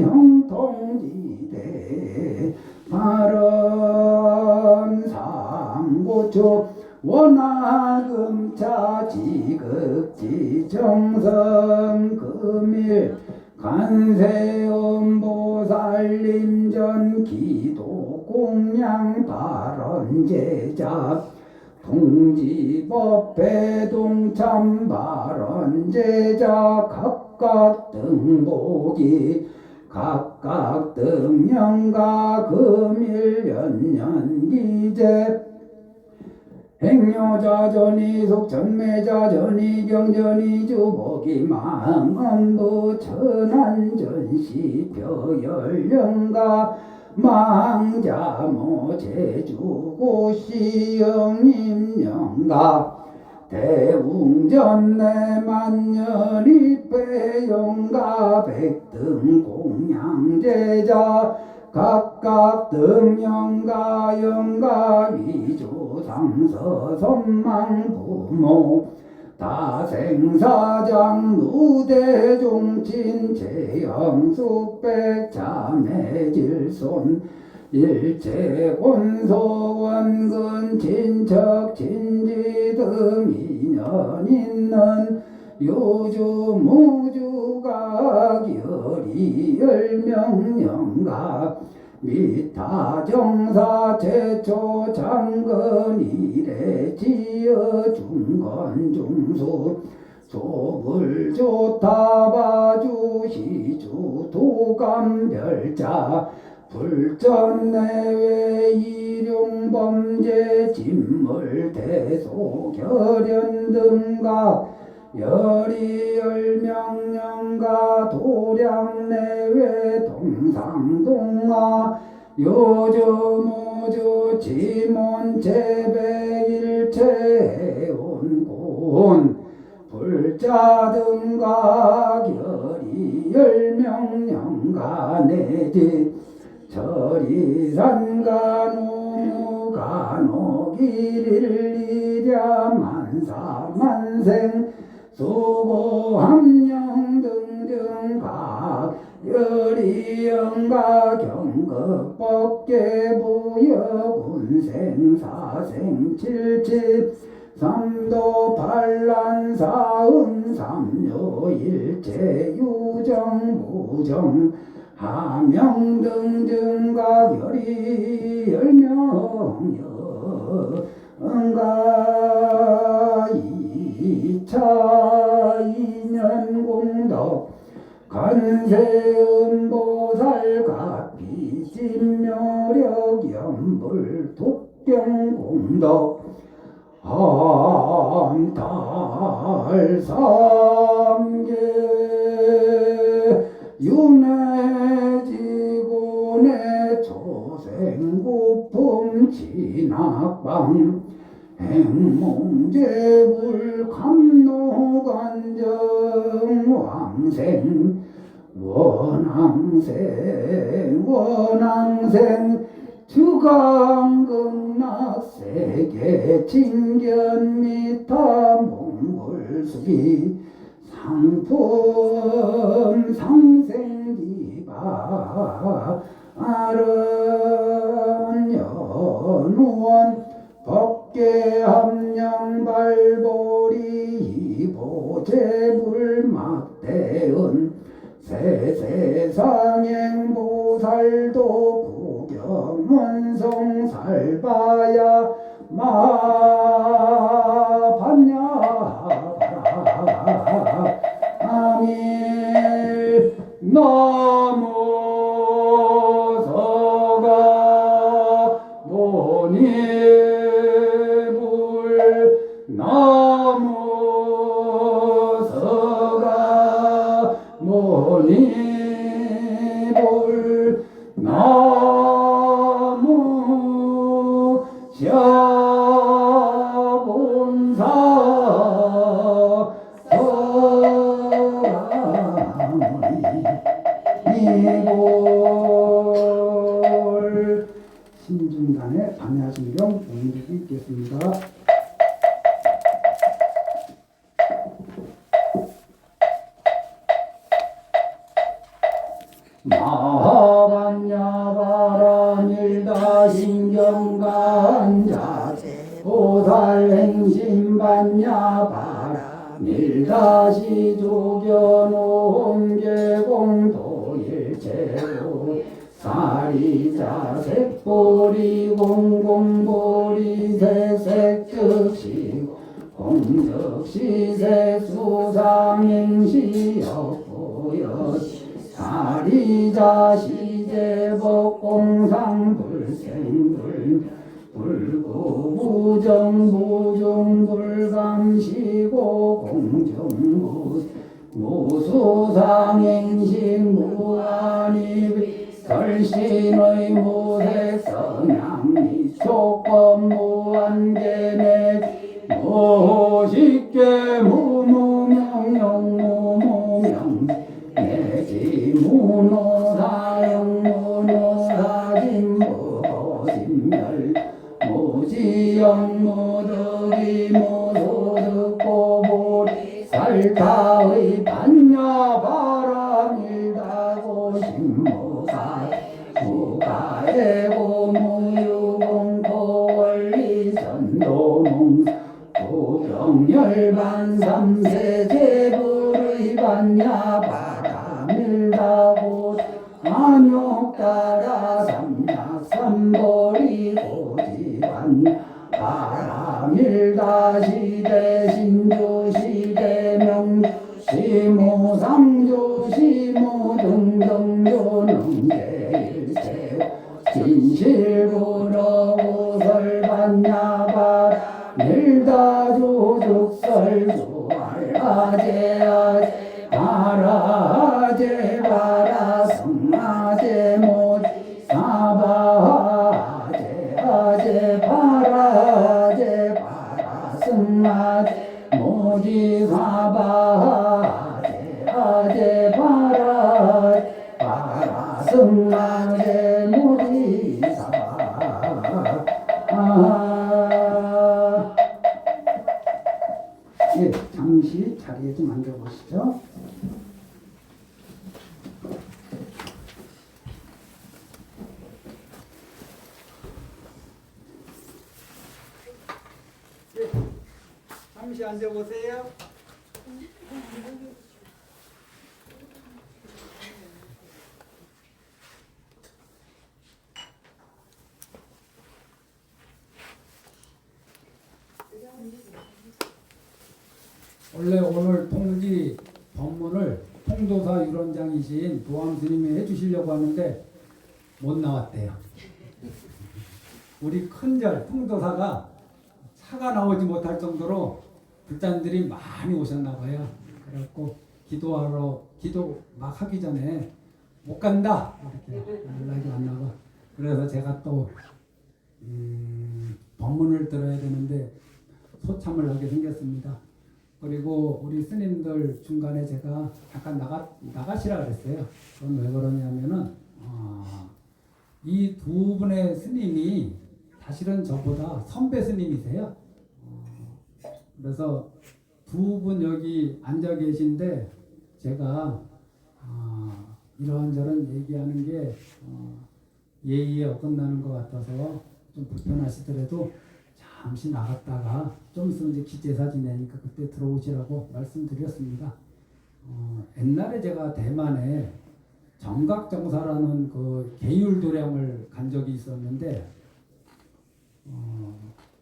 형통지대 발언 삼고초 원화금차 지극지 정성금일 간세음보살림전 기도 공양 발언제자 동지법회 동참 발언제자 각각 등복이 각각 등영가 금일 연년기제 행료자 전이속 전매자 전이경 전이주복이 망언부 천안 전시 벼열령가 망자모 제주고시 영임영가 대웅전내 만년입배영가 백등 공양제자 각각 등영가 영가 위조상서 선망부모 다생사장 누대종친 재영숙백 자매질손 일체곤소원근 친척 친지 등 인연 있는 요주 무주각 열이 열명영가 미타 정사 제초 장건 이래 지어준 건 중수 조불 좋다 봐주시주 도감별자 불전내외 일용범죄 진물대소 결연등각 열이열명령가 도량내외 동상동화 요조모조 지몬제백일체온곤 불자등각 열이열명령가 내지 절이산가 노무가 노길일리랴 만사만생 수고함령 등등각 열이영가 경급법계부여군생 사생칠칠 삼도 반란 사은 삼요일체 유정무정 하명 등등각 열이 열명여응가 이차 인연공덕 간세음보살 가피진묘력 연불 독경공덕 한달삼계 윤회지고내 초생고품 진학방 행몽제불 감노관정 왕생 원항생 주강극락세계 진견미타 몽골수기 상품 상생기바 아른연원 법계함령발보리 이보제불막대은 세세상행보살도 구경원성살바야 마반야 아밀 나무서가 모니불 나무서가 모니불 나무 샤본사 이골 신중단의 반야신경 공직이 있겠습니다. 마하반야바라밀다 신경간자 보살행심반야바라 밀다시 조견홍계공도일체로 사리자 색보리 공공보리 세색즉시 공적시 세수상행시 역보여 사리자 시제법 공상불생불 불구부정부중불감시고 공중무 무수상행시 무한이 설신의 무색성향이 조건 무한계내 무식계 무무명령 무무명 내지 무노사영 무노사진무고진멸 무지영 무득이 무소득고보리 살타의 반야바람일다고 신무가 무가애고 무유공포원리전도몽 부경열반삼세제불의 반야바람일다고 안욕따라 삼 바라밀다 시대 신주 시대 명주 시무 상주 시무 등등주 능계일세 진실부러 우설반야바 밀다 주죽설수 알아제아제 바라제 바라 성아제 모지 사바제 아제 바라제 바라 성아제 모지 사바제 아제 바라제 바라 성아제 모지 사바 예, 잠시 자리에 좀 앉아보시죠. 예, 잠시 앉아보세요. 원래 오늘 통지 법문을 통도사 유론장이신 도암 스님이 해주시려고 하는데 못 나왔대요. 우리 큰절 통도사가 차가 나오지 못할 정도로 불자님들이 많이 오셨나 봐요. 그래갖고 기도 막 하기 전에 못 간다 이렇게 연락이 왔나 봐. 그래서 제가 또 법문을 들어야 되는데 소참을 하게 생겼습니다. 그리고 우리 스님들 중간에 제가 잠깐 나가시라 그랬어요. 그건 왜 그러냐면은 이 두 분의 스님이 사실은 저보다 선배 스님이세요. 그래서 두 분 여기 앉아 계신데 제가 이런저런 얘기하는 게 예의에 어긋나는 것 같아서 좀 불편하시더라도 잠시 나갔다가 좀 있으면 이제 기제사 지내니까 그때 들어오시라고 말씀드렸습니다. 옛날에 제가 대만에 정각정사라는 그 계율도량을 간 적이 있었는데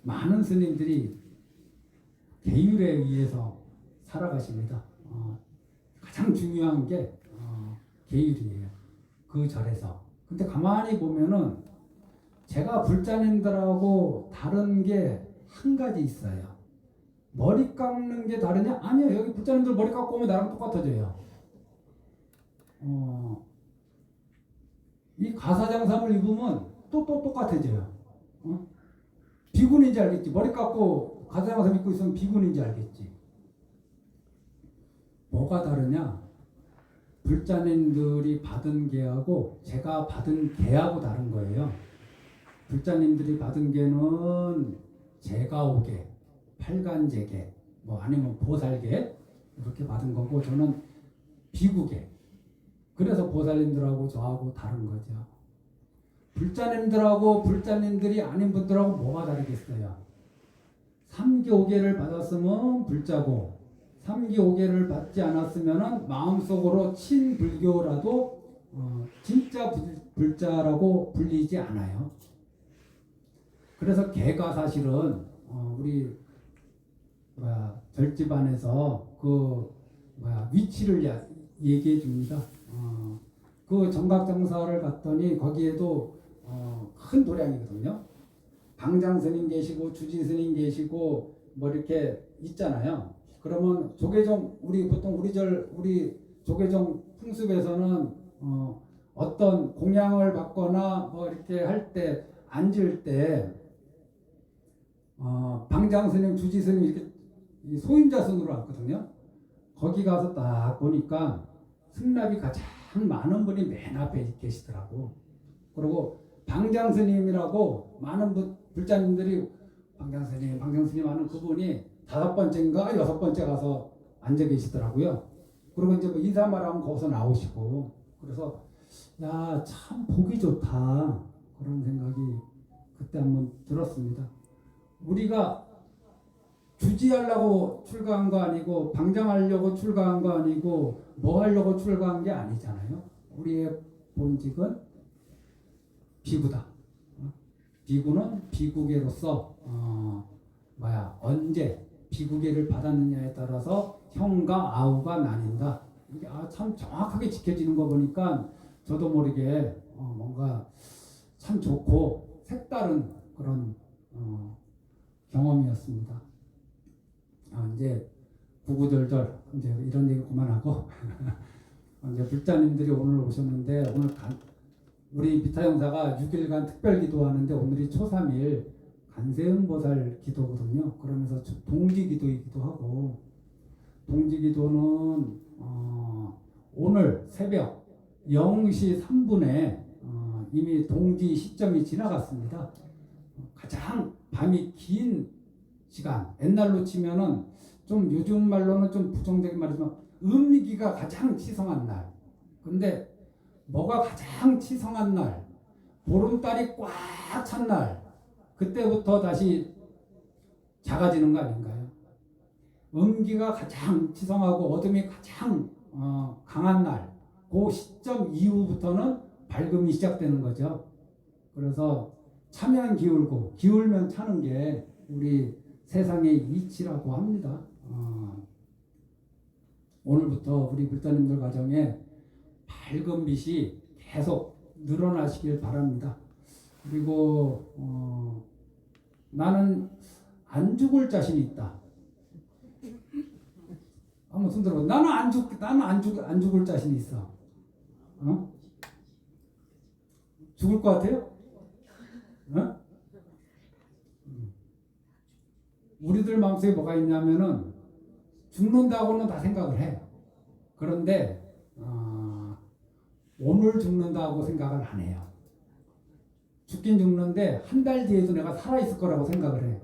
많은 스님들이 계율에 의해서 살아가십니다. 가장 중요한 게 계율이에요. 그 절에서. 근데 가만히 보면은 제가 불자님들하고 다른 게 한 가지 있어요. 머리 깎는 게 다르냐? 아니요. 여기 불자님들 머리 깎고 오면 나랑 똑같아져요. 이 가사장삼을 입으면 또 똑같아져요. 비군인지 알겠지. 머리 깎고 가사장삼 입고 있으면 비군인지 알겠지. 뭐가 다르냐? 불자님들이 받은 게하고 제가 받은 게하고 다른 거예요. 불자님들이 받은 게는 제가오게, 팔간제게, 뭐 아니면 보살게 이렇게 받은 거고 저는 비구게. 그래서 보살님들하고 저하고 다른 거죠. 불자님들하고 불자님들이 아닌 분들하고 뭐가 다르겠어요? 삼기오계를 받았으면 불자고 삼기오계를 받지 않았으면 마음속으로 친불교라도 진짜 불자라고 불리지 않아요. 그래서 개가 사실은 우리 절집안에서 위치를 얘기해 줍니다. 그 정각정사를 갔더니 거기에도 큰 도량이거든요. 방장스님 계시고 주지스님 계시고 뭐 이렇게 있잖아요. 그러면 조계종 보통 우리 조계종 풍습에서는 어떤 공양을 받거나 뭐 이렇게 할 때 앉을 때 방장스님, 주지스님 이렇게 소임자선으로 왔거든요. 거기 가서 딱 보니까 승납이 가장 많은 분이 맨 앞에 계시더라고. 그리고 방장스님이라고 많은 불자님들이 방장스님 하는 그분이 5번째인가 6번째 가서 앉아 계시더라고요. 그리고 이제 뭐 인사말하면 거기서 나오시고 그래서 야, 참 보기 좋다 그런 생각이 그때 한번 들었습니다. 우리가 주지하려고 출가한 거 아니고 방장하려고 출가한 거 아니고 뭐 하려고 출가한 게 아니잖아요. 우리의 본직은 비구다. 비구는 비구계로서 언제 비구계를 받았느냐에 따라서 형과 아우가 나뉜다. 이게 참 정확하게 지켜지는 거 보니까 저도 모르게 뭔가 참 좋고 색다른 그런 경험이었습니다. 이제 구구절절 이제 이런 얘기 그만하고 이제 불자님들이 오늘 오셨는데 오늘 우리 비타 형사가 6일간 특별 기도하는데 오늘이 초3일 간세음보살 기도거든요. 그러면서 동지 기도이기도 하고 동지 기도는 오늘 새벽 0시 3분에 이미 동지 시점이 지나갔습니다. 가장 밤이 긴 시간, 옛날로 치면은 좀 요즘 말로는 좀 부정적인 말이지만 음기가 가장 치성한 날. 근데 뭐가 가장 치성한 날? 보름달이 꽉 찬 날. 그때부터 다시 작아지는 거 아닌가요? 음기가 가장 치성하고 어둠이 가장 강한 날. 그 시점 이후부터는 밝음이 시작되는 거죠. 그래서 차면 기울고 기울면 차는 게 우리 세상의 이치라고 합니다. 오늘부터 우리 불자님들 가정에 밝은 빛이 계속 늘어나시길 바랍니다. 그리고 나는 안 죽을 자신이 있다. 한번 손 들어. 나는 안 죽을 자신이 있어. 죽을 것 같아요? 우리들 마음속에 뭐가 있냐면은 죽는다고는 다 생각을 해. 그런데 오늘 죽는다고 생각을 안 해요. 죽긴 죽는데 한 달 뒤에도 내가 살아있을 거라고 생각을 해.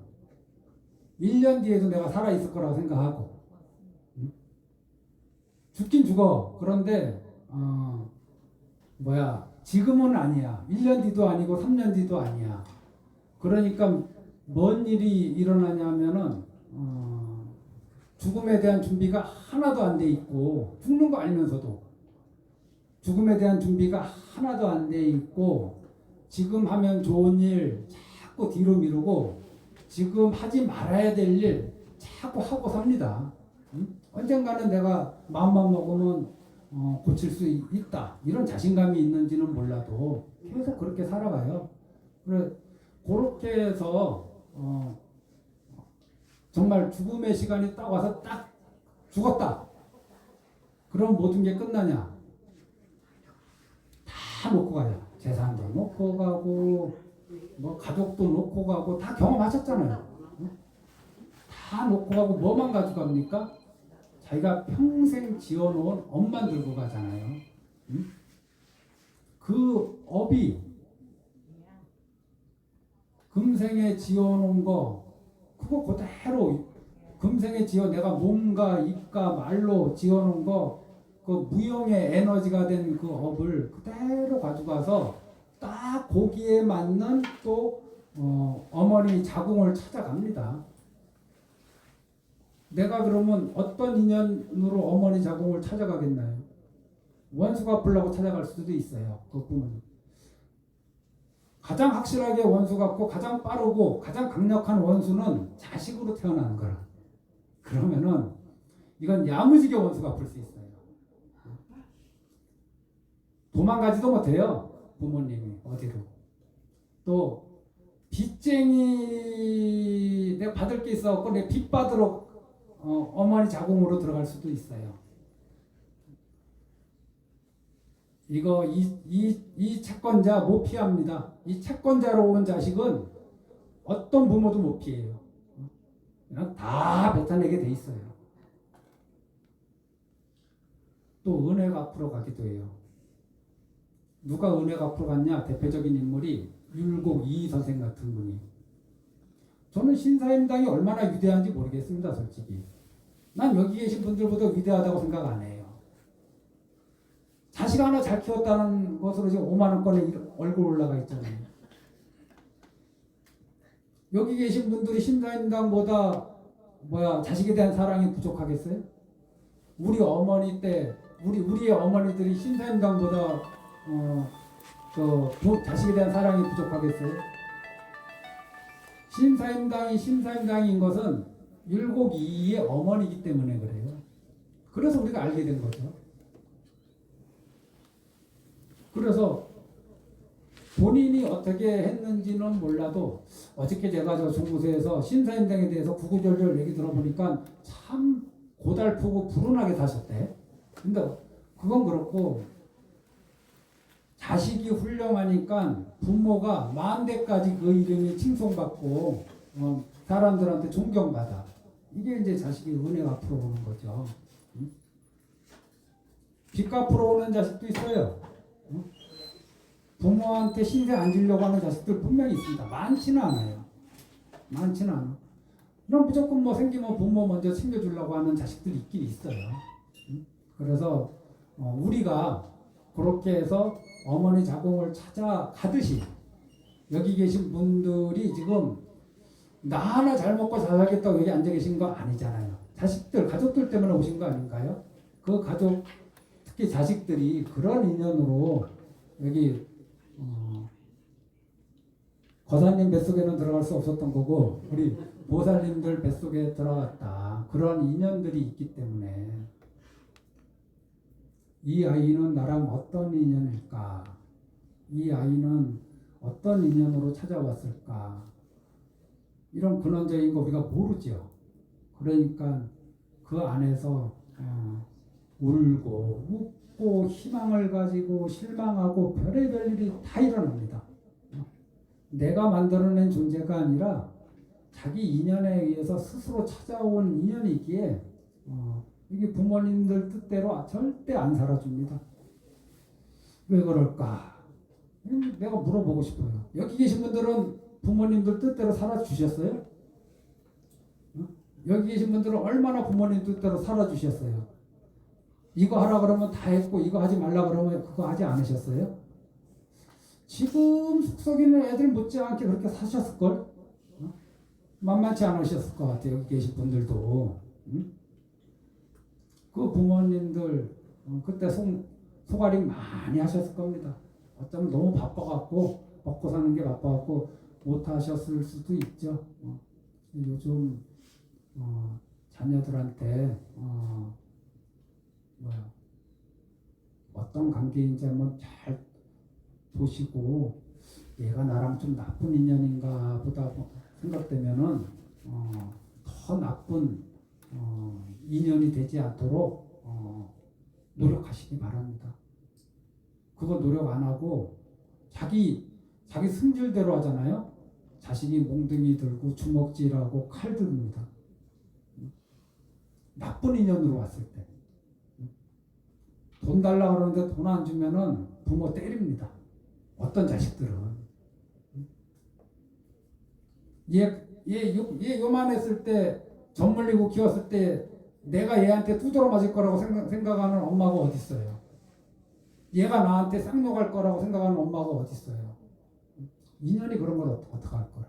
1년 뒤에도 내가 살아있을 거라고 생각하고. 죽긴 죽어. 그런데 지금은 아니야. 1년 뒤도 아니고 3년 뒤도 아니야. 그러니까 뭔 일이 일어나냐면은 죽음에 대한 준비가 하나도 안 돼 있고 죽는 거 알면서도 죽음에 대한 준비가 하나도 안 돼 있고 지금 하면 좋은 일 자꾸 뒤로 미루고 지금 하지 말아야 될 일 자꾸 하고 삽니다. 언젠가는 내가 마음만 먹으면 고칠 수 있다. 이런 자신감이 있는지는 몰라도 계속 그렇게 살아가요. 그래 그렇게 해서 정말 죽음의 시간이 딱 와서 딱 죽었다. 그럼 모든 게 끝나냐? 다 놓고 가요. 재산도 놓고 가고 뭐 가족도 놓고 가고 다 경험하셨잖아요. 다 놓고 가고 뭐만 가져갑니까? 자기가 평생 지어놓은 업만 들고 가잖아요. 그 업이 금생에 지어놓은 거 그거 그대로 금생에 내가 몸과 입과 말로 지어놓은 거 그 무형의 에너지가 된 그 업을 그대로 가져가서 딱 거기에 맞는 또 어머니 자궁을 찾아갑니다. 내가 그러면 어떤 인연으로 어머니 자궁을 찾아가겠나요? 원수 갚으려고 찾아갈 수도 있어요. 그 부모님. 가장 확실하게 원수 갚고 가장 빠르고 가장 강력한 원수는 자식으로 태어나는 거라. 그러면은 이건 야무지게 원수 갚을 수 있어요. 도망가지도 못해요. 부모님이 어디로. 또 빚쟁이 내가 받을 게 있어갖고 내 빚 받으러 어머니 자궁으로 들어갈 수도 있어요. 이 채권자 못 피합니다. 이 채권자로 온 자식은 어떤 부모도 못 피해요. 그냥 다 뱉어내게 돼 있어요. 또 은혜가 앞으로 가기도 해요. 누가 은혜가 앞으로 갔냐? 대표적인 인물이 율곡 이희 선생 같은 분이. 저는 신사임당이 얼마나 위대한지 모르겠습니다. 솔직히. 난 여기 계신 분들보다 위대하다고 생각 안 해요. 자식 하나 잘 키웠다는 것으로 지금 5만 원권에 얼굴 올라가 있잖아요. 여기 계신 분들이 신사임당보다 자식에 대한 사랑이 부족하겠어요? 우리 어머니 때 우리의 어머니들이 신사임당보다 자식에 대한 사랑이 부족하겠어요? 신사임당인 것은 율곡이의 어머니이기 때문에 그래요. 그래서 우리가 알게 된 거죠. 그래서 본인이 어떻게 했는지는 몰라도 어저께 제가 저 종무소에서 신사임당에 대해서 구구절절 얘기 들어보니까 참 고달프고 불운하게 사셨대. 근데 그건 그렇고 자식이 훌륭하니까 부모가 만대까지 그 이름이 칭송받고 사람들한테 존경받아. 이게 이제 자식이 은혜 갚으러 오는 거죠. 빚 갚으러 오는 자식도 있어요. 부모한테 신세 안 지려고 하는 자식들 분명히 있습니다. 많지는 않아요. 많지는 않아. 그럼 무조건 뭐 생기면 부모 먼저 챙겨주려고 하는 자식들이 있긴 있어요. 그래서 우리가 그렇게 해서 어머니 자궁을 찾아가듯이 여기 계신 분들이 지금 나 하나 잘 먹고 잘 살겠다고 여기 앉아 계신 거 아니잖아요. 자식들, 가족들 때문에 오신 거 아닌가요? 그 가족, 특히 자식들이 그런 인연으로 여기 거사님 뱃속에는 들어갈 수 없었던 거고 우리 보살님들 뱃속에 들어갔다. 그런 인연들이 있기 때문에 이 아이는 나랑 어떤 인연일까? 이 아이는 어떤 인연으로 찾아왔을까? 이런 근원적인 거 우리가 모르죠. 그러니까 그 안에서 울고 웃고 희망을 가지고 실망하고 별의별 일이 다 일어납니다. 내가 만들어낸 존재가 아니라 자기 인연에 의해서 스스로 찾아온 인연이기에 이게 부모님들 뜻대로 절대 안 살아줍니다. 왜 그럴까? 내가 물어보고 싶어요. 여기 계신 분들은 부모님들 뜻대로 살아주셨어요? 여기 계신 분들은 얼마나 부모님 뜻대로 살아주셨어요? 이거 하라 그러면 다 했고 이거 하지 말라 그러면 그거 하지 않으셨어요? 지금 속썩이는 애들 못지않게 그렇게 사셨을걸? 만만치 않으셨을 것 같아요. 여기 계신 분들도. 그 부모님들 그때 속앓이 많이 하셨을 겁니다. 어쩌면 너무 바빠갖고 먹고 사는 게 바빠갖고 못 하셨을 수도 있죠. 요즘 자녀들한테 어떤 관계인지 한번 잘 보시고 얘가 나랑 좀 나쁜 인연인가 보다 생각되면은 더 나쁜 인연이 되지 않도록 노력하시기 바랍니다. 그거 노력 안 하고 자기 승질대로 하잖아요. 자식이 몽둥이 들고 주먹질하고 칼 듭니다. 나쁜 인연으로 왔을 때. 돈 달라 그러는데 돈 안 주면은 부모 때립니다. 어떤 자식들은. 얘 요만했을 때 젖 물리고 키웠을 때 내가 얘한테 두드러 맞을 거라고 생각하는 엄마가 어디 있어요? 얘가 나한테 쌍욕할 거라고 생각하는 엄마가 어디 있어요? 인연이 그런 걸 어떻게 할 거라.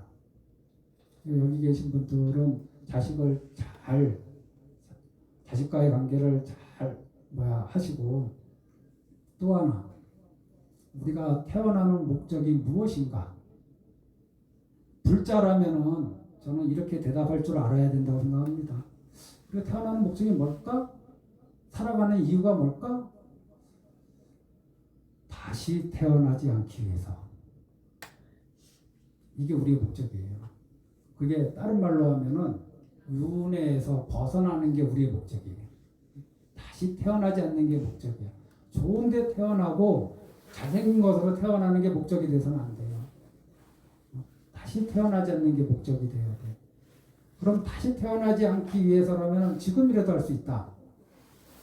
여기 계신 분들은 자식과의 관계를 잘 하시고 또 하나 우리가 태어나는 목적이 무엇인가? 불자라면은 저는 이렇게 대답할 줄 알아야 된다고 생각합니다. 우리가 태어나는 목적이 뭘까? 살아가는 이유가 뭘까? 다시 태어나지 않기 위해서. 이게 우리의 목적이에요. 그게 다른 말로 하면은 윤회에서 벗어나는 게 우리의 목적이에요. 다시 태어나지 않는 게 목적이야. 좋은데 태어나고 잘생긴 것으로 태어나는 게 목적이 돼서는 안 돼요. 다시 태어나지 않는 게 목적이 돼야 돼. 그럼 다시 태어나지 않기 위해서라면 지금이라도 할 수 있다.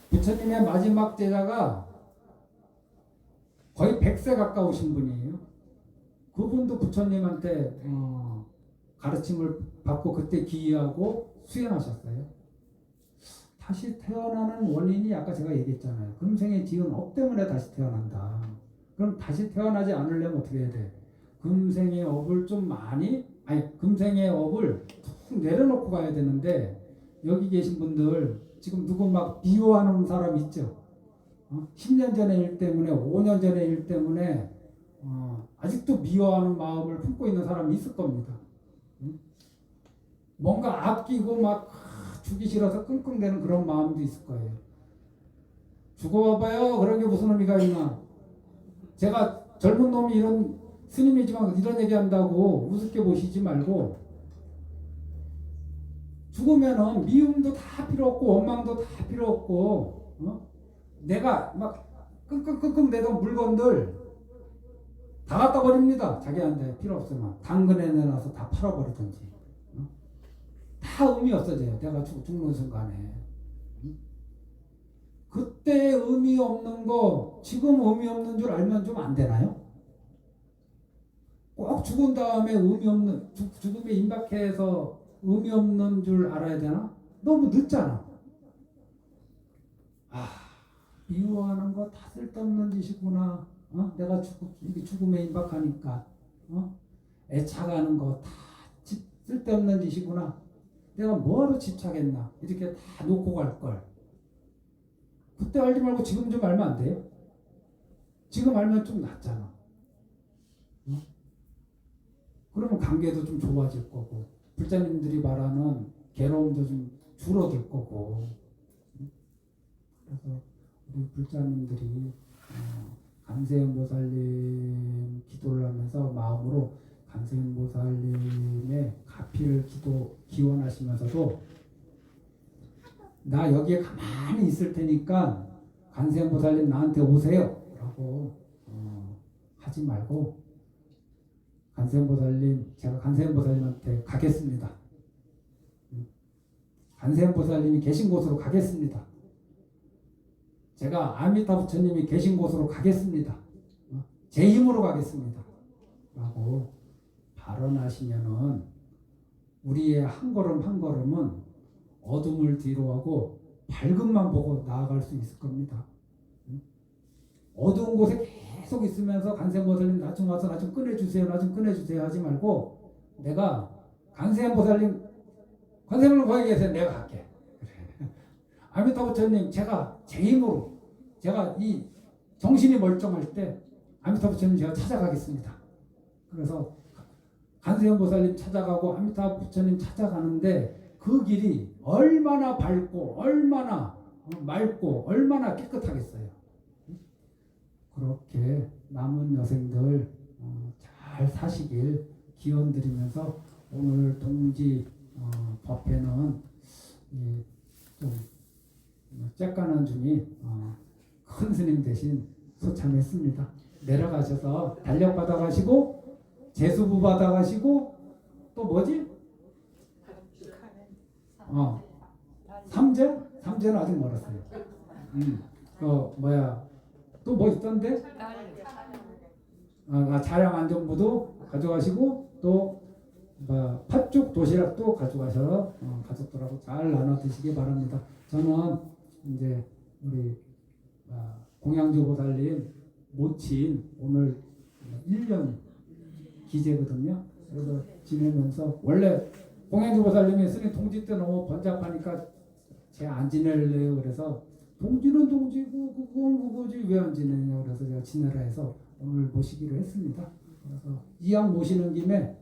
부처님의 마지막 제자가 거의 100세 가까우신 분이에요. 그분도 부처님한테 가르침을 받고 그때 기이하고 수행하셨어요. 다시 태어나는 원인이 아까 제가 얘기했잖아요. 금생에 지은 업 때문에 다시 태어난다. 그럼 다시 태어나지 않으려면 어떻게 해야 돼? 금생의 업을 금생의 업을 툭 내려놓고 가야 되는데 여기 계신 분들 지금 누구 막 미워하는 사람 있죠? 10년 전의 일 때문에 5년 전의 일 때문에 아직도 미워하는 마음을 품고 있는 사람이 있을 겁니다. 뭔가 아끼고 막 주기 싫어서 끙끙대는 그런 마음도 있을 거예요. 죽어봐봐요. 그런 게 무슨 의미가 있나. 제가 젊은 놈이 이런 스님이지만 이런 얘기한다고 우습게 보시지 말고, 죽으면은 미움도 다 필요 없고 원망도 다 필요 없고, 내가 막 끙끙끙끙 대던 물건들 다 갖다 버립니다. 자기한테 필요 없으면 당근에 내놔서 다 팔아버리든지. 다 의미 없어져요. 내가 죽는 순간에. 그때 의미 없는 거 지금 의미 없는 줄 알면 좀 안 되나요? 꼭 죽은 다음에 의미 없는, 죽음에 임박해서 의미 없는 줄 알아야 되나? 너무 늦잖아. 미워하는 거 다 쓸데없는 짓이구나. 내가 죽음에 임박하니까 애착하는 거 다 쓸데없는 짓이구나. 내가 뭐하러 집착했나. 이렇게 다 놓고 갈 걸. 그때 알지 말고 지금 좀 알면 안 돼요? 지금 알면 좀 낫잖아. 그러면 관계도 좀 좋아질 거고, 불자님들이 말하는 괴로움도 좀 줄어들 거고. 그래서 우리 불자님들이 관세음보살님 기도를 하면서 마음으로 관세음보살님의 가피를 기원하시면서도, 나 여기에 가만히 있을 테니까 관세음보살님 나한테 오세요 라고 하지 말고, 관세음보살님, 제가 관세음보살님한테 가겠습니다. 관세음보살님이 계신 곳으로 가겠습니다. 제가 아미타 부처님이 계신 곳으로 가겠습니다. 제 힘으로 가겠습니다. 라고 발언하시면은 우리의 한 걸음 한 걸음은 어둠을 뒤로하고 밝음만 보고 나아갈 수 있을 겁니다. 어두운 곳에 계속 있으면서 관세음보살님 나 좀 와서 나 좀 꺼내주세요, 나 좀 꺼내주세요 하지 말고, 내가 관세음보살님, 관세음보살님 거기 계세요, 내가 갈게. 아미타 부처님, 제가 제 힘으로, 제가 이 정신이 멀쩡할 때 아미타 부처님 제가 찾아가겠습니다. 그래서 관세음보살님 찾아가고 아미타 부처님 찾아가는데 그 길이 얼마나 밝고 얼마나 맑고 얼마나 깨끗하겠어요. 그렇게 남은 여생들 잘 사시길 기원드리면서, 오늘 동지 법회는 좀 쬐깐한 중이 큰 스님 대신 소참했습니다. 내려가셔서 달력 받아가시고 제수부 받아가시고 또 뭐지? 삼재? 삼재는 아직 멀었어요. 또 뭐 있던데? 차량 안전부도 가져가시고, 또 팥죽 도시락도 가져가셔서 가족들하고 잘 나눠 드시기 바랍니다. 저는 이제 우리 공양주 보살님 모친 오늘 1년 기제거든요. 그래서 지내면서, 원래 공양주 보살님이 스님 동지 때 너무 번잡하니까 제 안 지낼래요. 그래서 동지는 동지고 그건 그거지 왜 안 지내냐. 그래서 제가 지내라 해서 오늘 모시기로 했습니다. 그래서 이왕 모시는 김에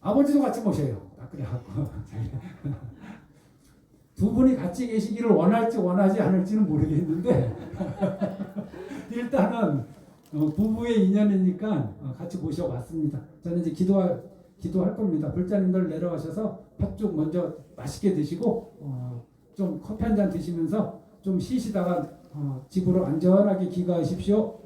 아버지도 같이 모셔요. 그래갖고 두 분이 같이 계시기를 원할지 원하지 않을지는 모르겠는데 일단은 부부의 인연이니까 같이 모셔봤습니다. 저는 이제 기도할 겁니다. 불자님들 내려가셔서 팥죽 먼저 맛있게 드시고 좀 커피 한 잔 드시면서 좀 쉬시다가 집으로 안전하게 귀가하십시오.